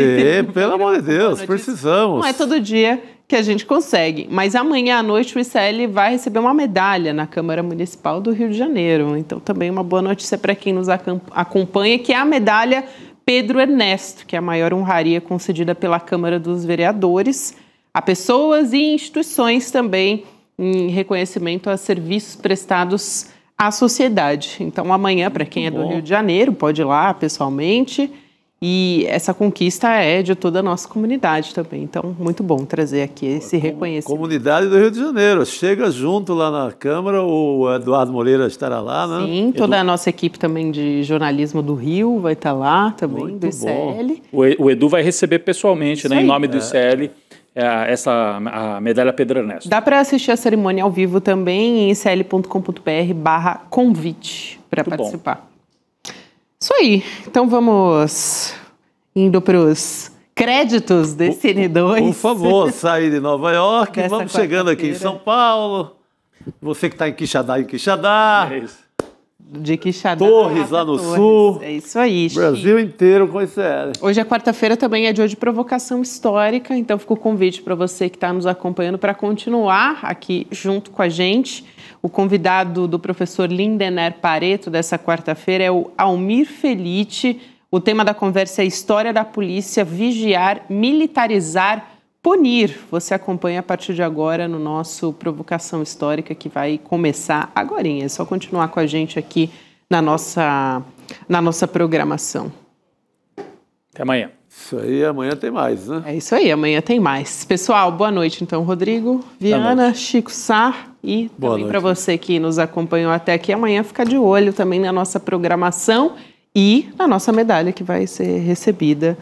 Pelo amor de Deus, precisamos. Não é todo dia que a gente consegue. Mas amanhã à noite o ICL vai receber uma medalha na Câmara Municipal do Rio de Janeiro. Então também uma boa notícia para quem nos acompanha, que é a medalha Pedro Ernesto, que é a maior honraria concedida pela Câmara dos Vereadores a pessoas e instituições também em reconhecimento a serviços prestados à sociedade. Então, amanhã, para quem é do Rio de Janeiro, pode ir lá pessoalmente. E essa conquista é de toda a nossa comunidade também. Então, muito bom trazer aqui esse reconhecimento. Comunidade do Rio de Janeiro. Chega junto lá na Câmara, o Eduardo Moreira estará lá, né? Sim, toda a nossa equipe também de jornalismo do Rio vai estar lá também, muito do ICL. O Edu vai receber pessoalmente, né, em nome do ICL, a medalha Pedro Ernesto. Dá para assistir a cerimônia ao vivo também em icl.com.br/convite para participar. Isso aí. Então vamos indo para os créditos desse N2. Por favor, sair de Nova York, vamos chegando aqui em São Paulo. Você que está em Quixadá, É isso. De Quixadá. Torres, lá no sul. É isso aí, Brasil inteiro com ICL. Hoje é quarta-feira, também é dia de provocação histórica, então fica o convite para você que está nos acompanhando para continuar aqui junto com a gente. O convidado do professor Lindener Pareto dessa quarta-feira é o Almir Felite. O tema da conversa é História da Polícia, Vigiar, Militarizar, Punir. Você acompanha a partir de agora no nosso Provocação Histórica, que vai começar agorinha. É só continuar com a gente aqui na nossa programação. Até amanhã. Isso aí, amanhã tem mais, né? É isso aí, amanhã tem mais. Pessoal, boa noite então, Rodrigo, Viana, Chico Sá e também para você que nos acompanhou até aqui. Amanhã fica de olho também na nossa programação e na nossa medalha que vai ser recebida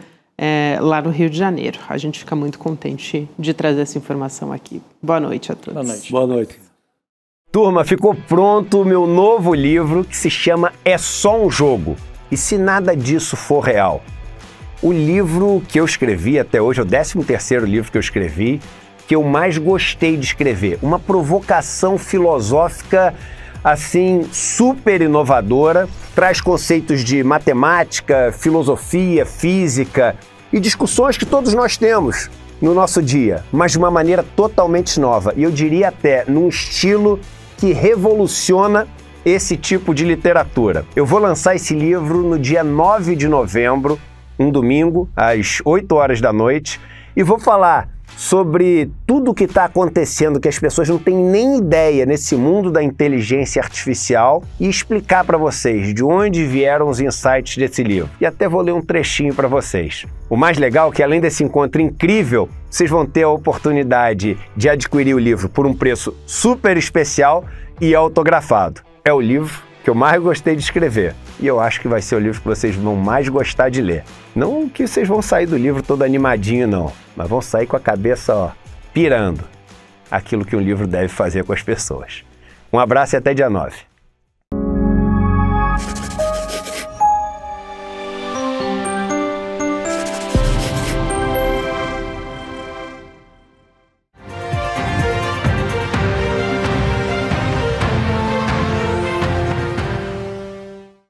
lá no Rio de Janeiro. A gente fica muito contente de trazer essa informação aqui. Boa noite a todos. Boa noite. Boa noite. Turma, ficou pronto o meu novo livro que se chama É Só um Jogo. E se nada disso for real? O livro que eu escrevi até hoje, é o 13º livro que eu escrevi, que eu mais gostei de escrever. Uma provocação filosófica, assim, super inovadora, traz conceitos de matemática, filosofia, física e discussões que todos nós temos no nosso dia, mas de uma maneira totalmente nova. E eu diria até num estilo que revoluciona esse tipo de literatura. Eu vou lançar esse livro no dia 9 de novembro, um domingo, às 8 horas da noite, e vou falar sobre tudo o que está acontecendo, que as pessoas não têm nem ideia nesse mundo da inteligência artificial, e explicar para vocês de onde vieram os insights desse livro. E até vou ler um trechinho para vocês. O mais legal é que, além desse encontro incrível, vocês vão ter a oportunidade de adquirir o livro por um preço super especial e autografado. É o livro que eu mais gostei de escrever. E eu acho que vai ser o livro que vocês vão mais gostar de ler. Não que vocês vão sair do livro todo animadinho, não. Mas vão sair com a cabeça, pirando. Aquilo que um livro deve fazer com as pessoas. Um abraço e até dia 9.